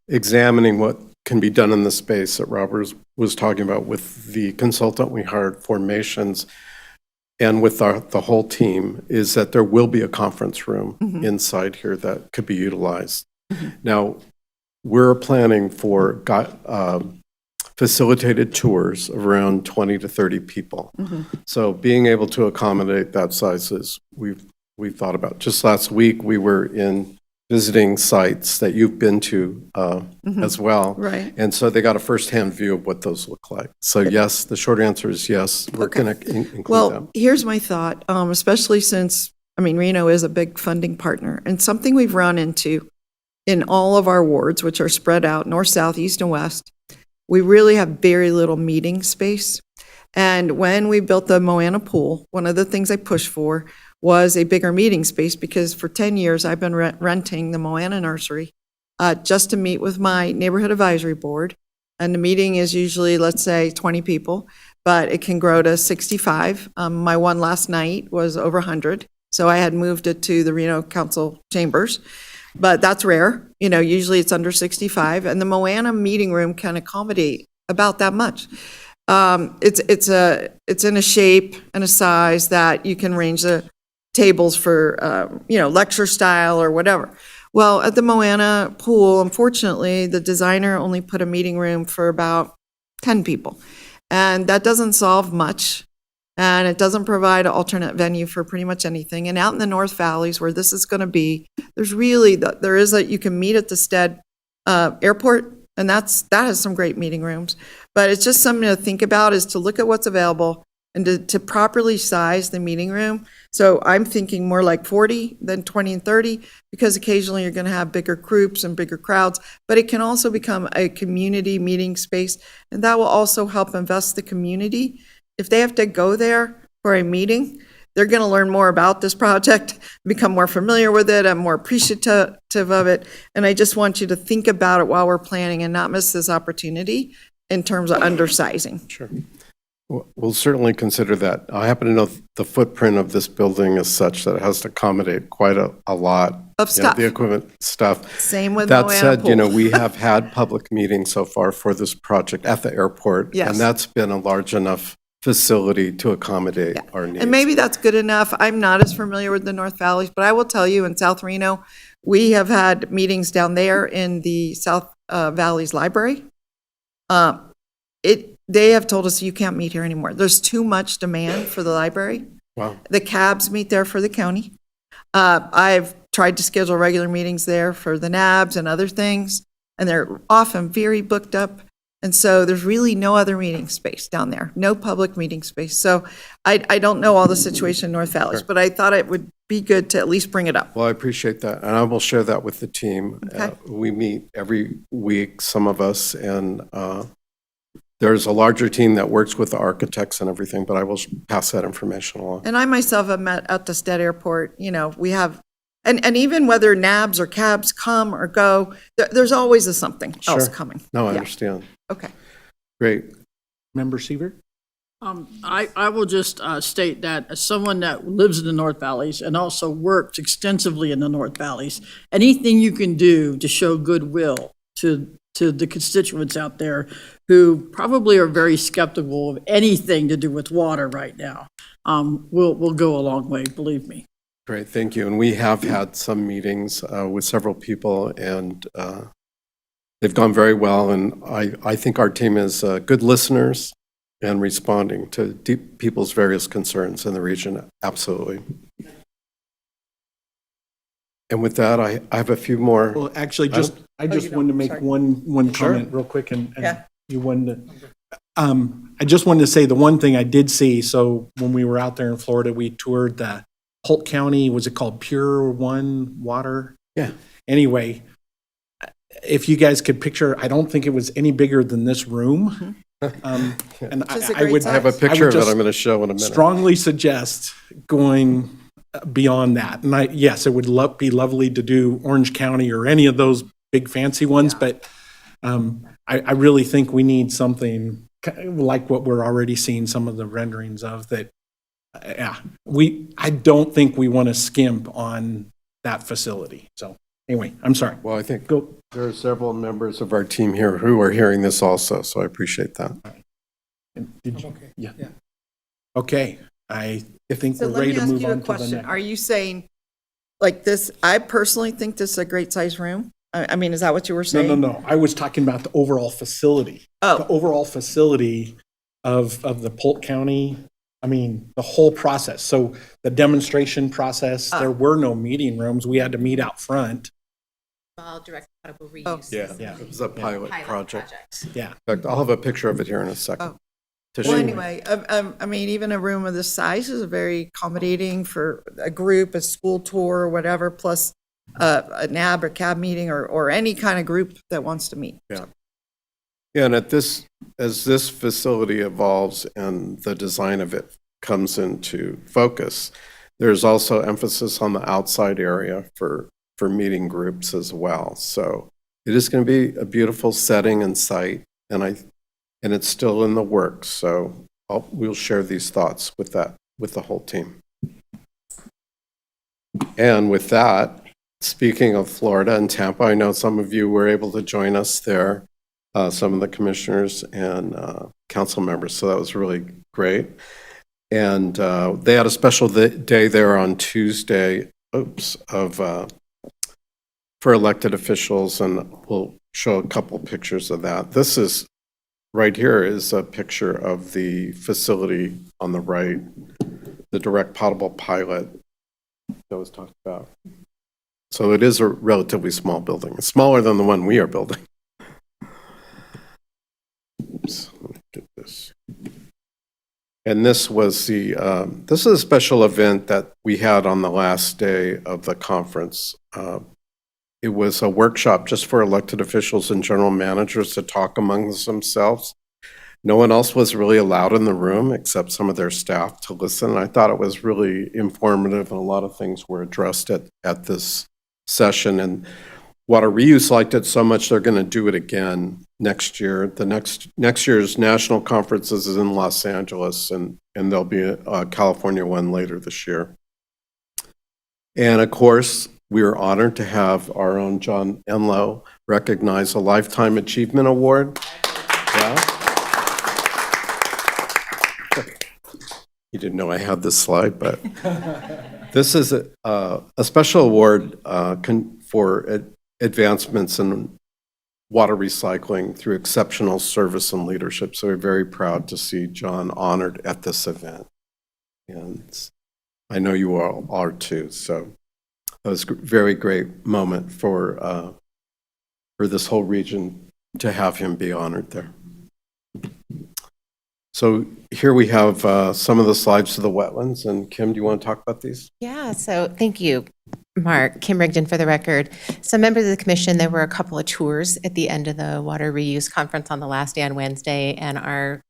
examining what can be done in the space that Robert was talking about with the consultant we hired, Formations, and with the whole team, is that there will be a conference room inside here that could be utilized. Now, we're planning for facilitated tours of around 20 to 30 people. So being able to accommodate that size is we've thought about. Just last week, we were in visiting sites that you've been to as well. Right. And so they got a firsthand view of what those look like. So yes, the short answer is yes, we're going to include them. Well, here's my thought, especially since, Reno is a big funding partner, and something we've run into in all of our wards, which are spread out north, south, east, and west, we really have very little meeting space. And when we built the Moana pool, one of the things I pushed for was a bigger meeting space, because for 10 years I've been renting the Moana nursery just to meet with my neighborhood advisory board. And the meeting is usually, let's say, 20 people, but it can grow to 65. My one last night was over 100. So I had moved it to the Reno Council chambers. But that's rare. Usually it's under 65, and the Moana meeting room can accommodate about that much. It's in a shape and a size that you can range the tables for, lecture style or whatever. Well, at the Moana pool, unfortunately, the designer only put a meeting room for about 10 people, and that doesn't solve much. And it doesn't provide an alternate venue for pretty much anything. And out in the North Valleys, where this is going to be, you can meet at the Stead Airport, and that has some great meeting rooms. But it's just something to think about, is to look at what's available and to properly size the meeting room. So I'm thinking more like 40 than 20 and 30, because occasionally you're going to have bigger groups and bigger crowds, but it can also become a community meeting space, and that will also help invest the community. If they have to go there for a meeting, they're going to learn more about this project, become more familiar with it, and more appreciative of it. And I just want you to think about it while we're planning and not miss this opportunity in terms of undersizing. Sure. We'll certainly consider that. I happen to know the footprint of this building is such that it has to accommodate quite a lot of stuff. The equipment stuff. Same with that Moana said, Pool. we have had public meetings so far for this project at the airport, Yes. and that's been a large enough facility to accommodate our needs. And maybe that's good enough. I'm not as familiar with the North Valleys, but I will tell you, in South Reno, we have had meetings down there in the South Valleys Library. They have told us you can't meet here anymore. There's too much demand for the library. Wow. The cabs meet there for the county. I've tried to schedule regular meetings there for the NABs and other things, and they're often very booked up. And so there's really no other meeting space down there, no public meeting space. So I don't know all the situation in North Valleys, but I thought it would be good to at least bring it up. Well, I appreciate that, and I will share that with the team. Okay. We meet every week, some of us, and there's a larger team that works with the architects and everything, but I will pass that information along. And I myself have met at the Stead Airport. We have, and even whether NABs or cabs come or go, there's always something else Sure. coming. No, I Yeah. understand. Okay. Great. Member Seaver? I will just state that as someone that lives in the North Valleys and also works extensively in the North Valleys, anything you can do to show goodwill to the constituents out there who probably are very skeptical of anything to do with water right now, will go a long way, believe me. Great, thank you. And we have had some meetings with several people, and they've gone very well. And I think our team is good listeners and responding to people's various concerns in the region. Absolutely. And with that, I have a few more. Well, actually, I just wanted to make one Sure. comment real quick, and Yeah. you wanted to. I just wanted to say the one thing I did see. So when we were out there in Florida, we toured the Polk County. Was it called Pure One Water? Yeah. Anyway, if you guys could picture, I don't think it was any bigger than this room. And Which is a I great would size. I have a picture of it just I'm going to show in a minute. strongly suggest going beyond that. And yes, it would be lovely to do Orange County or any of those big fancy ones, but I really think we need something like what we're already seeing some of the renderings of that. I don't think we want to skimp on that facility. So anyway, I'm sorry. Well, I think there are several members of our team here who are hearing this also, so I appreciate that. Did you? Yeah. Okay. I think So we're let ready me to ask move you a on to the question. next. Are you saying, like this, I personally think this is a great size room? I mean, is that what you were saying? No. I was talking about the overall facility. Oh. The overall facility of the Polk County, I mean, the whole process. So the demonstration process, there were no meeting rooms. We had to meet out front. All direct compatible Oh. reuse. Yeah, it was a pilot project. Yeah. In fact, I'll have a picture of it here in a second. Oh. to Well, show. anyway, I mean, even a room of this size is very accommodating for a group, a school tour, or whatever, plus a NAB or CAB meeting or any kind of group that wants to meet. Yeah. Yeah, and as this facility evolves and the design of it comes into focus, there's also emphasis on the outside area for meeting groups as well. So it is going to be a beautiful setting and site, and it's still in the works. So we'll share these thoughts with the whole team. And with that, speaking of Florida and Tampa, I know some of you were able to join us there, some of the commissioners and council members. So that was really great. And they had a special day there on Tuesday, for elected officials, and we'll show a couple pictures of that. This is, right here is a picture of the facility on the right, the direct potable pilot that was talked about. So it is a relatively small building. It's smaller than the one we are building. Oops, let me And this was this is a special event that we had on the last day of the conference. It was a workshop just for elected officials and general managers to talk amongst themselves. No one else was really allowed in the room except some of their staff to listen. I thought it was really informative, and a lot of things were addressed at this session. And Water Reuse liked it so much they're going to do it again next year. The next year's national conference is in Los Angeles, and there'll be a California one later this year. And of course, we are honored to have our own John Enlow recognize a Lifetime Achievement Award. Yeah. You didn't know I had this slide, but this is a special award for advancements in water recycling through exceptional service and leadership. So we're very proud to see John honored at this event. And I know you all are too. So it was a very great moment for this whole region to have him be honored there. So here we have some of the slides to the wetlands. And Kim, do you want to talk about these? Yeah, so thank you, Mark. Kim Rigdon for the record. So members of the commission, there were a couple of tours at the end of the Water Reuse Conference on the last day on Wednesday, and our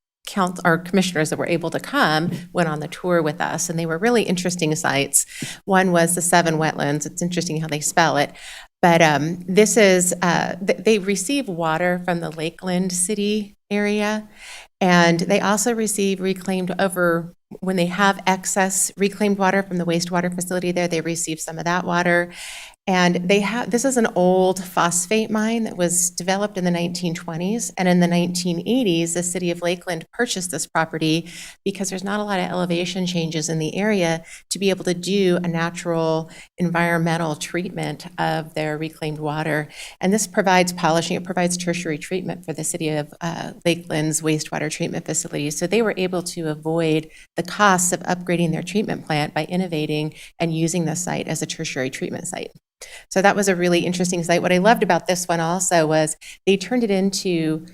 commissioners that were able to come went on the tour with us, and they were really interesting sites. One was the 7 wetlands. It's interesting how they spell it. But this is, they receive water from the Lakeland City area, and they also receive reclaimed when they have excess reclaimed water from the wastewater facility there, they receive some of that water. And this is an old phosphate mine that was developed in the 1920s. And in the 1980s, the city of Lakeland purchased this property because there's not a lot of elevation changes in the area to be able to do a natural environmental treatment of their reclaimed water. And this provides polishing, it provides tertiary treatment for the city of Lakeland's wastewater treatment facilities. So they were able to avoid the costs of upgrading their treatment plant by innovating and using the site as a tertiary treatment site. So that was a really interesting site. What I loved about this one also was they turned it into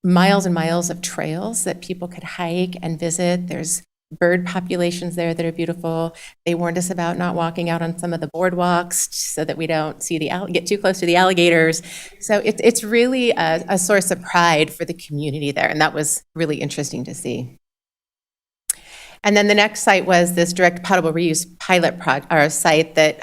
miles and miles of trails that people could hike and visit. There's bird populations there that are beautiful. They warned us about not walking out on some of the boardwalks so that we don't get too close to the alligators. So it's really a source of pride for the community there, and that was really interesting to see. And then the next site was this direct potable reuse pilot site that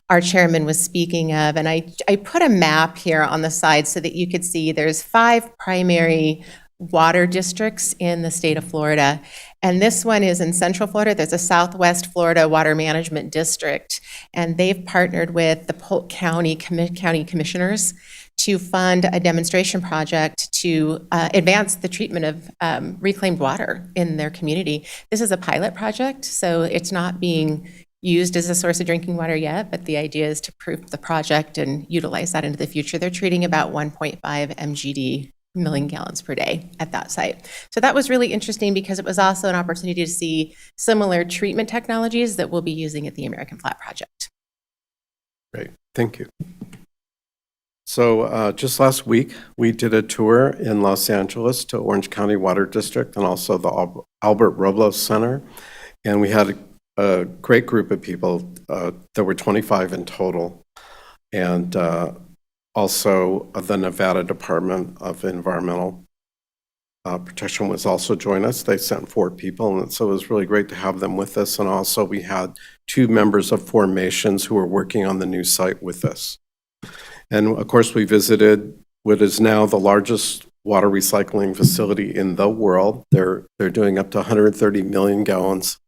our chairman was speaking of. And I put a map here on the side so that you could see there's 5 primary water districts in the state of Florida. And this one is in Central Florida. There's a Southwest Florida Water Management District. And they've partnered with the Polk County commissioners to fund a demonstration project to advance the treatment of reclaimed water in their community. This is a pilot project, so it's not being used as a source of drinking water yet, but the idea is to prove the project and utilize that into the future. They're treating about 1.5 MGD, million gallons per day at that site. So that was really interesting because it was also an opportunity to see similar treatment technologies that we'll be using at the American Flat Project. Great, thank you. So just last week, we did a tour in Los Angeles to Orange County Water District and also the Albert Robles Center. And we had a great group of people. There were 25 in total. And also the Nevada Department of Environmental Protection was also joining us. They sent 4 people, and so it was really great to have them with us. And also we had 2 members of formations who were working on the new site with us. And of course, we visited what is now the largest water recycling facility in the world. They're doing up to 130 million gallons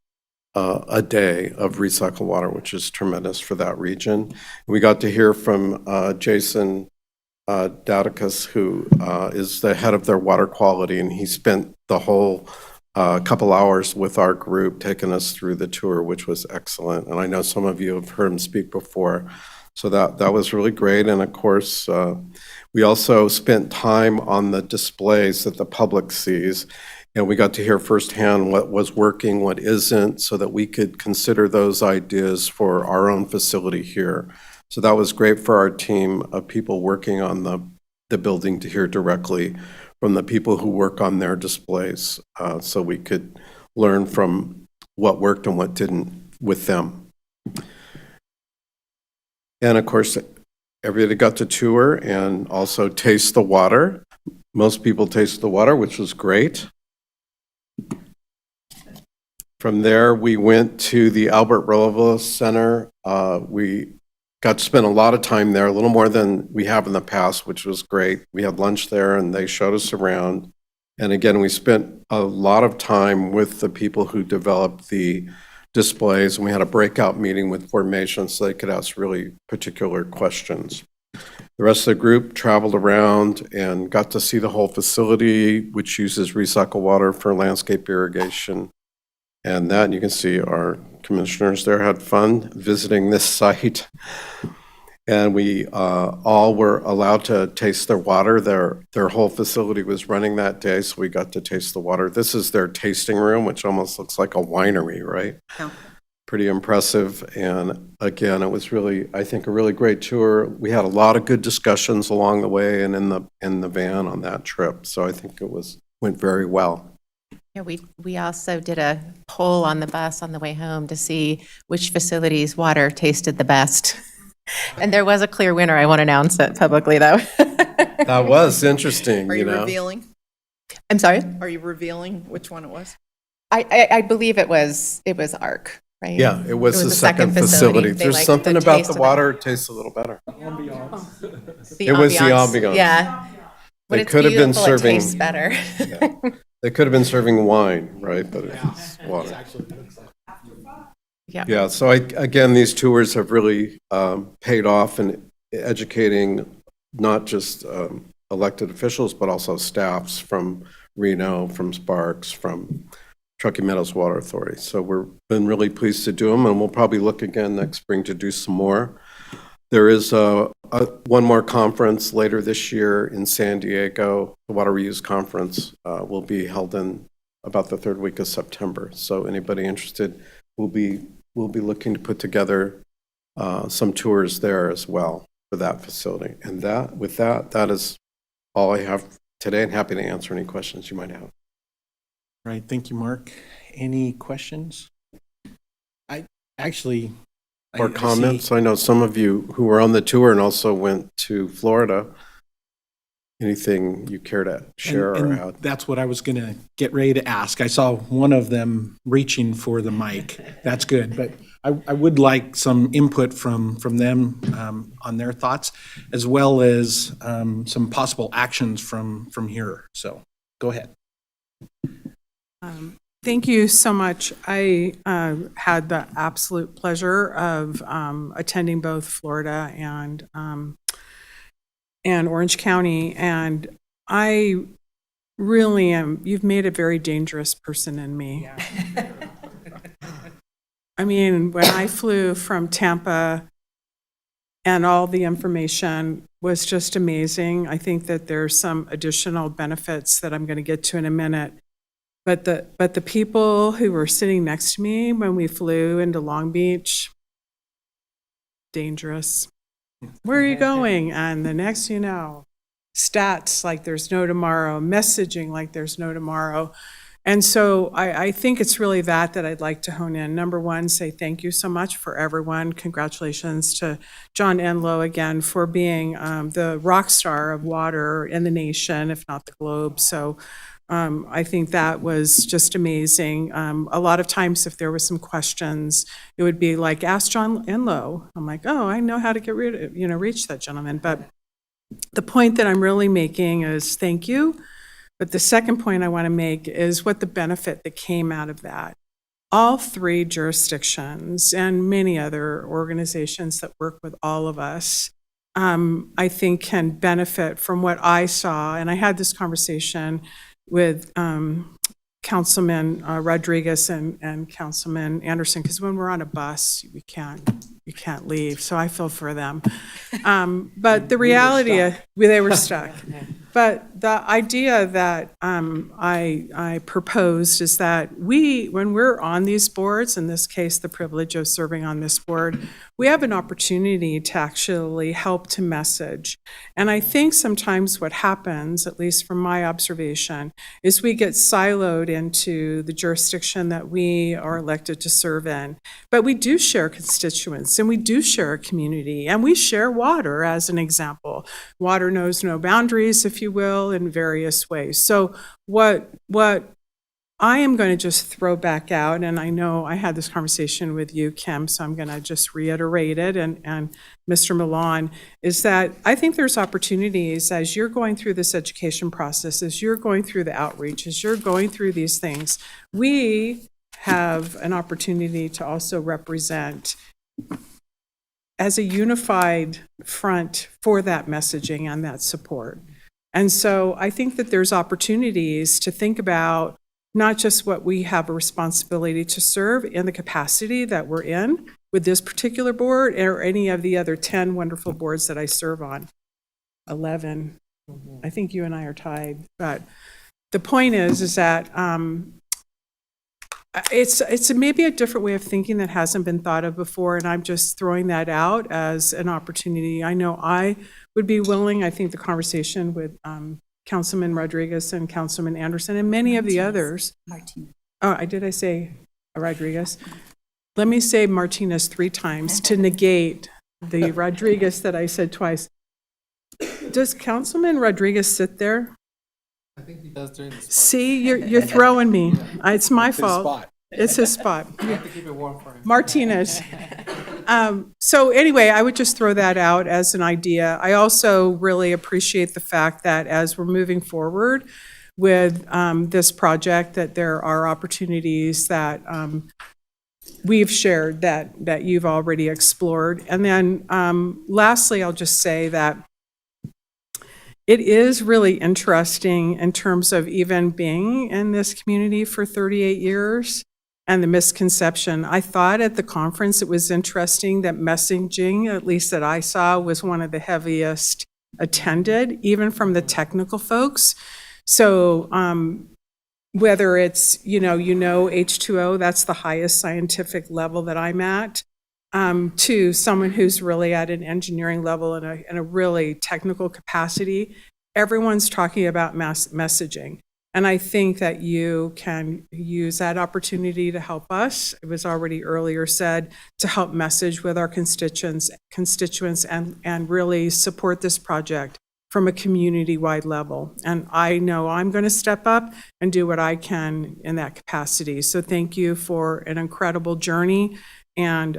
a day of recycled water, which is tremendous for that region. We got to hear from Jason Daudikas, who is the head of their water quality, and he spent the whole couple hours with our group taking us through the tour, which was excellent. And I know some of you have heard him speak before. So that was really great. And of course, we also spent time on the displays that the public sees. And we got to hear firsthand what was working, what isn't, so that we could consider those ideas for our own facility here. So that was great for our team of people working on the building to hear directly from the people who work on their displays, so we could learn from what worked and what didn't with them. And of course, everybody got to tour and also taste the water. Most people tasted the water, which was great. From there, we went to the Albert Roloff Center. We got to spend a lot of time there, a little more than we have in the past, which was great. We had lunch there and they showed us around. And again, we spent a lot of time with the people who developed the displays, and we had a breakout meeting with Formation so they could ask really particular questions. The rest of the group traveled around and got to see the whole facility, which uses recycled water for landscape irrigation. And that, you can see our commissioners there had fun visiting this site. And we all were allowed to taste their water. Their whole facility was running that day, so we got to taste the water. This is their tasting room, which almost looks like a winery, right? Yeah. Pretty impressive. And again, it was really, I think, a really great tour. We had a lot of good discussions along the way and in the van on that trip. So I think went very well. Yeah, we also did a poll on the bus on the way home to see which facility's water tasted the best. And there was a clear winner. I won't announce it publicly, though. That was interesting. Are you know? revealing? I'm sorry? Are you revealing which one it was? I believe it was ARC, right? Yeah, it was the second facility. They There's liked something the about taste the of water, it tastes a little better. The It was the ambiance. Yeah. When They it's could have been beautiful, it serving. tastes better. Yeah. They could have been serving wine, right? But it's water. Yeah. Yeah, so again, these tours have really paid off in educating not just elected officials, but also staffs from Reno, from Sparks, from Truckee Meadows Water Authority. So we've been really pleased to do them, and we'll probably look again next spring to do some more. There is one more conference later this year in San Diego. The Water Reuse Conference will be held in about the third week of September. So anybody interested, we'll be looking to put together some tours there as well for that facility. And that is all I have today, and happy to answer any questions you might have. Right, thank you, Mark. Any questions? Or comments? I know some of you who were on the tour and also went to Florida. Anything you care to share or add? That's what I was going to get ready to ask. I saw one of them reaching for the mic. That's good, but I would like some input from them on their thoughts, as well as some possible actions from here. So go ahead. Thank you so much. I had the absolute pleasure of attending both Florida and Orange County, and I really am. You've made a very dangerous person in me. I mean, when I flew from Tampa, and all the information was just amazing. I think that there's some additional benefits that I'm going to get to in a minute. But the people who were sitting next to me when we flew into Long Beach, dangerous. Where are you going? And the next you know, stats like there's no tomorrow, messaging like there's no tomorrow. And so I think it's really that I'd like to hone in. Number one, say thank you so much for everyone. Congratulations to John Enlow again for being the rock star of water in the nation, if not the globe. So I think that was just amazing. A lot of times if there were some questions, it would be like, ask John Enlow. I'm like, oh, I know how to get reach that gentleman. But the point that I'm really making is thank you. But the second point I want to make is what the benefit that came out of that. All three jurisdictions and many other organizations that work with all of us, I think can benefit from what I saw. And I had this conversation with Councilman Rodriguez and Councilman Anderson, because when we're on a bus, you can't leave. So I feel for them. But the reality, they were stuck. But the idea that I proposed is that when we're on these boards, in this case, the privilege of serving on this board, we have an opportunity to actually help to message. And I think sometimes what happens, at least from my observation, is we get siloed into the jurisdiction that we are elected to serve in. But we do share constituents, and we do share a community, and we share water, as an example. Water knows no boundaries, if you will, in various ways. So what I am going to just throw back out, and I know I had this conversation with you, Kim, so I'm going to just reiterate it, and Mr. Milan, is that I think there's opportunities as you're going through this education process, as you're going through the outreach, as you're going through these things, we have an opportunity to also represent as a unified front for that messaging and that support. And so I think that there's opportunities to think about not just what we have a responsibility to serve in the capacity that we're in with this particular board or any of the other 10 wonderful boards that I serve on. 11. I think you and I are tied. But the point is that it's maybe a different way of thinking that hasn't been thought of before, and I'm just throwing that out as an opportunity. I know I would be willing. I think the conversation with Councilman Rodriguez and Councilman Anderson and many of the others. Martinez. Oh, did I say Rodriguez? Let me say Martinez 3 times to negate the Rodriguez that I said twice. Does Councilman Rodriguez sit there? I think he does during the spot. See, you're throwing me. It's my fault. spot. It's his spot. I have to keep it warm for him. Martinez. So anyway, I would just throw that out as an idea. I also really appreciate the fact that as we're moving forward with this project, that there are opportunities that we've shared that you've already explored. And then lastly, I'll just say that it is really interesting in terms of even being in this community for 38 years and the misconception. I thought at the conference it was interesting that messaging, at least that I saw, was one of the heaviest attended, even from the technical folks. So whether it's, H2O, that's the highest scientific level that I'm at, to someone who's really at an engineering level in a really technical capacity, everyone's talking about messaging. And I think that you can use that opportunity to help us. It was already earlier said, to help message with our constituents and really support this project from a community-wide level. And I know I'm going to step up and do what I can in that capacity. So thank you for an incredible journey. And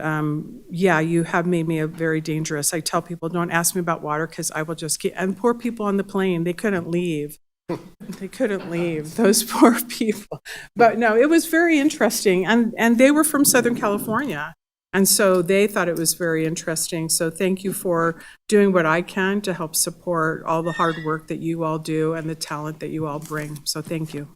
you have made me a very dangerous. I tell people, don't ask me about water because I will just get, and poor people on the plane, they couldn't leave. They couldn't leave, those poor people. But no, it was very interesting. And they were from Southern California. And so they thought it was very interesting. So thank you for doing what I can to help support all the hard work that you all do and the talent that you all bring. So thank you.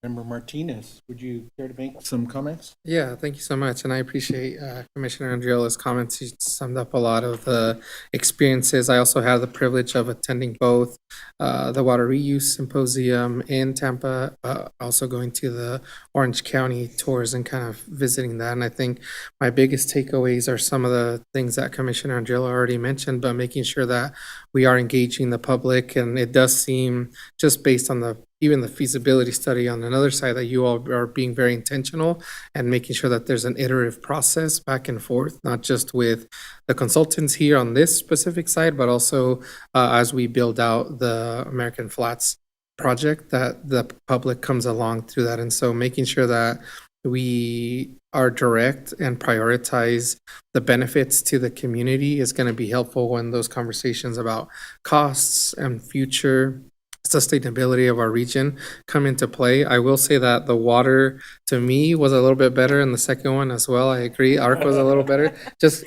Member Martinez, would you care to make some comments? Yeah, thank you so much. And I appreciate Commissioner Andriola's comments. He summed up a lot of the experiences. I also had the privilege of attending both the Water Reuse Symposium in Tampa, also going to the Orange County tours and kind of visiting that. And I think my biggest takeaways are some of the things that Commissioner Andriola already mentioned, but making sure that we are engaging the public. And it does seem, just based on even the feasibility study on another side, that you all are being very intentional and making sure that there's an iterative process back and forth, not just with the consultants here on this specific side, but also as we build out the American Flats project, that the public comes along through that. And so making sure that we are direct and prioritize the benefits to the community is going to be helpful when those conversations about costs and future sustainability of our region come into play. I will say that the water to me was a little bit better in the second one as well. I agree. ARC was a little better.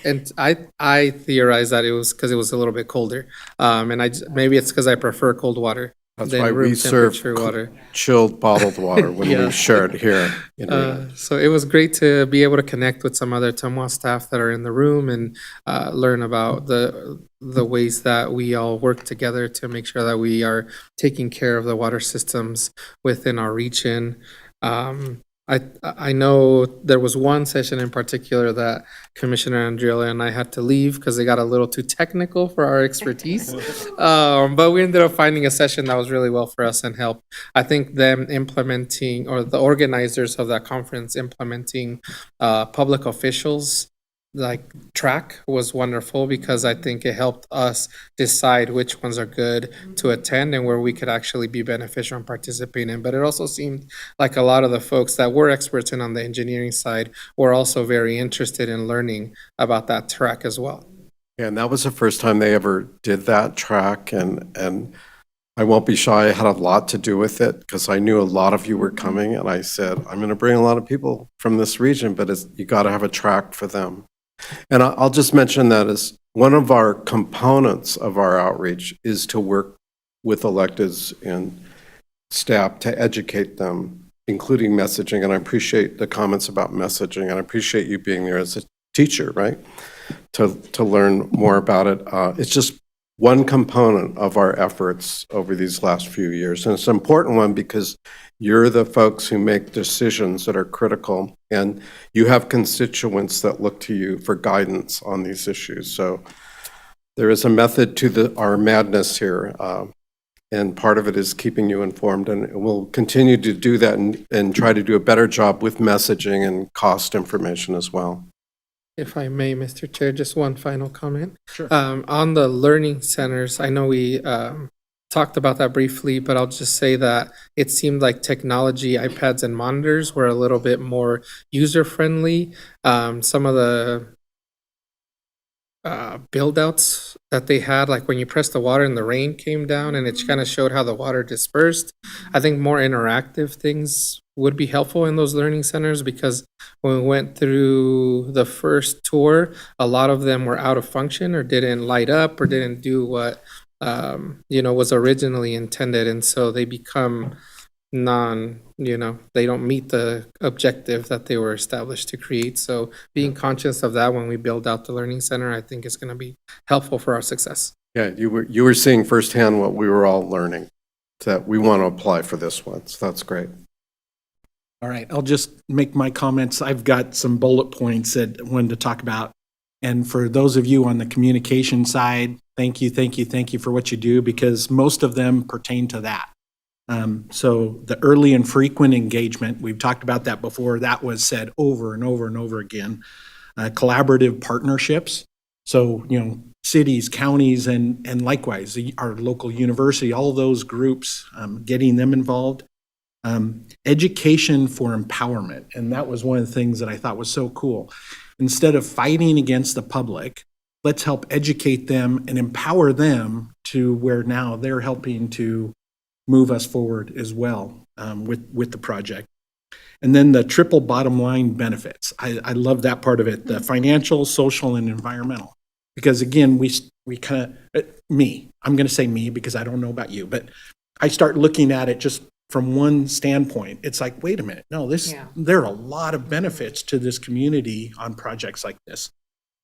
And I theorized that it was because it was a little bit colder. And maybe it's because I prefer cold water. That's than why room we serve temperature water. chilled bottled water when Yeah. we share it here. in Reno. So it was great to be able to connect with some other Tumwa staff that are in the room and learn about the ways that we all work together to make sure that we are taking care of the water systems within our region. I know there was one session in particular that Commissioner Andriela and I had to leave because they got a little too technical for our expertise. But we ended up finding a session that was really well for us and helped. I think them implementing, or the organizers of that conference implementing public officials like track was wonderful, because I think it helped us decide which ones are good to attend and where we could actually be beneficial and participate in. But it also seemed like a lot of the folks that were experts in on the engineering side were also very interested in learning about that track as well. Yeah, and that was the first time they ever did that track, and I won't be shy, I had a lot to do with it because I knew a lot of you were coming, and I said, I'm going to bring a lot of people from this region, but you got to have a track for them. And I'll just mention that as one of our components of our outreach is to work with electeds and staff to educate them, including messaging. And I appreciate the comments about messaging, and I appreciate you being there as a teacher, right? To learn more about it. It's just one component of our efforts over these last few years. And it's an important one because you're the folks who make decisions that are critical, and you have constituents that look to you for guidance on these issues. So there is a method to our madness here, and part of it is keeping you informed, and we'll continue to do that and try to do a better job with messaging and cost information as well. If I may, Mr. Chair, just one final comment. Sure. On the learning centers, I know we talked about that briefly, but I'll just say that it seemed like technology, iPads and monitors were a little bit more user-friendly. Some of the build-outs that they had, like when you press the water and the rain came down and it kind of showed how the water dispersed. I think more interactive things would be helpful in those learning centers, because when we went through the first tour, a lot of them were out of function or didn't light up or didn't do what was originally intended, and so they become they don't meet the objective that they were established to create. So being conscious of that when we build out the learning center, I think is going to be helpful for our success. Yeah, you were seeing firsthand what we were all learning that we want to apply for this one. So that's great. All right, I'll just make my comments. I've got some bullet points that I wanted to talk about. And for those of you on the communication side, thank you for what you do, because most of them pertain to that. So the early and frequent engagement, we've talked about that before. That was said over and over and over again. Collaborative partnerships. So, cities, counties, and likewise, our local university, all those groups, getting them involved. Education for empowerment. And that was one of the things that I thought was so cool. Instead of fighting against the public, let's help educate them and empower them to where now they're helping to move us forward as well with the project. And then the triple bottom line benefits. I love that part of it, the financial, social, and environmental. Because again, we kind of, I'm going to say me because I don't know about you, but I start looking at it just from one standpoint. It's like, wait a minute, no, there are a lot of benefits to this community on projects like this.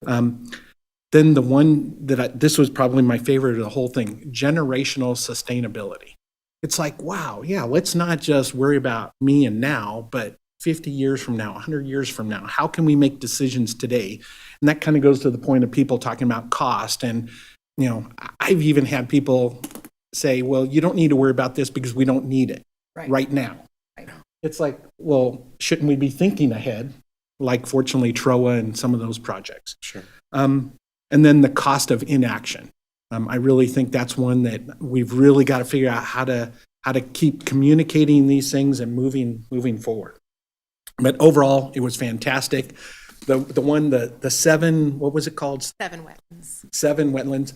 Then the one that this was probably my favorite of the whole thing, generational sustainability. It's like, wow, yeah, let's not just worry about me and now, but 50 years from now, 100 years from now, how can we make decisions today? And that kind of goes to the point of people talking about cost. And, I've even had people say, well, you don't need to worry about this because we don't need it right now. Right. It's like, well, shouldn't we be thinking ahead? Like, fortunately, TROA and some of those projects. Sure. And then the cost of inaction. I really think that's one that we've really got to figure out how to keep communicating these things and moving forward. But overall, it was fantastic. The 7, what was it called? 7 wetlands. 7 wetlands.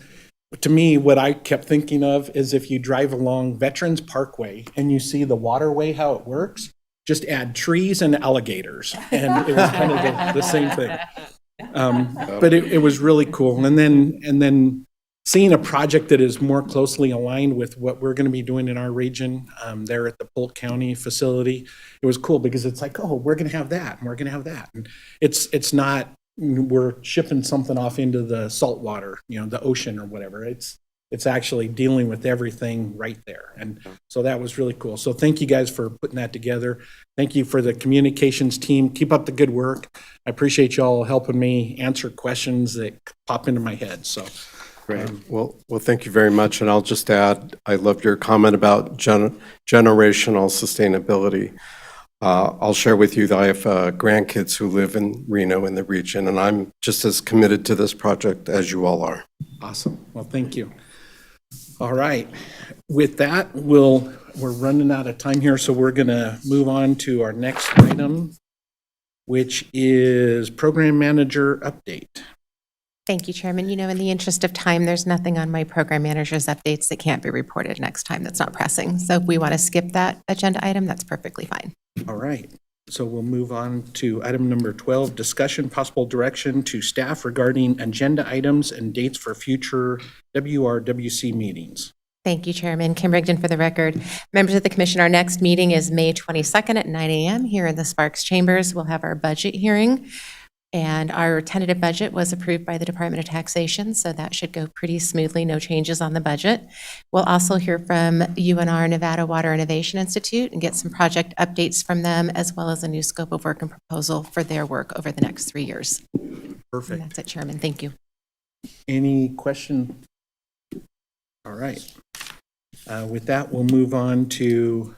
To me, what I kept thinking of is if you drive along Veterans Parkway and you see the waterway, how it works, just add trees and alligators. And it was kind of the same thing. But it was really cool. And then seeing a project that is more closely aligned with what we're going to be doing in our region there at the Polk County facility, it was cool because it's like, oh, we're going to have that and we're going to have that. And it's not, we're shipping something off into the salt water, the ocean or whatever. It's actually dealing with everything right there. And so that was really cool. So thank you guys for putting that together. Thank you for the communications team. Keep up the good work. I appreciate y'all helping me answer questions that pop into my head. So. Great. Well, thank you very much. And I'll just add, I loved your comment about generational sustainability. I'll share with you that I have grandkids who live in Reno in the region, and I'm just as committed to this project as you all are. Awesome. Well, thank you. All right. With that, we're running out of time here, so we're going to move on to our next item, which is Program Manager Update. Thank you, Chairman. In the interest of time, there's nothing on my program manager's updates that can't be reported next time that's not pressing. So if we want to skip that agenda item, that's perfectly fine. All right. So we'll move on to item number 12, discussion possible direction to staff regarding agenda items and dates for future WRWC meetings. Thank you, Chairman. Kim Rigdon for the record. Members of the Commission, our next meeting is May 22nd at 9 a.m. here in the Sparks Chambers. We'll have our budget hearing. And our tentative budget was approved by the Department of Taxation, so that should go pretty smoothly, no changes on the budget. We'll also hear from UNR Nevada Water Innovation Institute and get some project updates from them, as well as a new scope of work and proposal for their work over the next 3 years. Perfect. And that's it, Chairman. Thank you. Any question? All right. With that, we'll move on to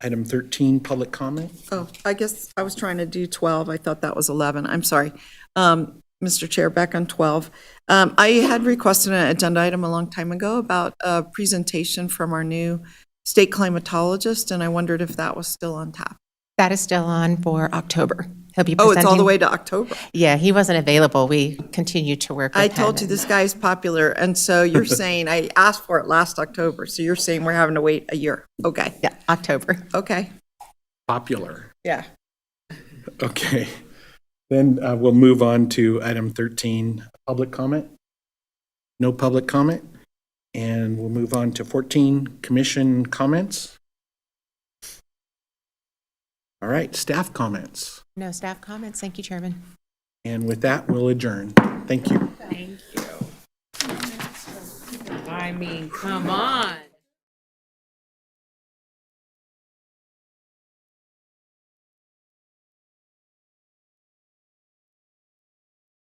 item 13, public comment. Oh, I guess I was trying to do 12. I thought that was 11. I'm sorry. Mr. Chair, back on 12. I had requested an agenda item a long time ago about a presentation from our new state climatologist, and I wondered if that was still on tap. That is still on for October. He'll be Oh, presenting. it's all the way to October. Yeah, he wasn't available. We continue to work with I him. told you this guy's popular, and so you're saying, I asked for it last October, so you're saying we're having to wait a year. Okay. Yeah, October. Okay. Popular. Yeah. Okay. Then we'll move on to item 13, public comment. No public comment. And we'll move on to 14, commission comments. All right, staff comments. No staff comments. Thank you, Chairman. And with that, we'll adjourn. Thank you. Thank you. I mean, come on.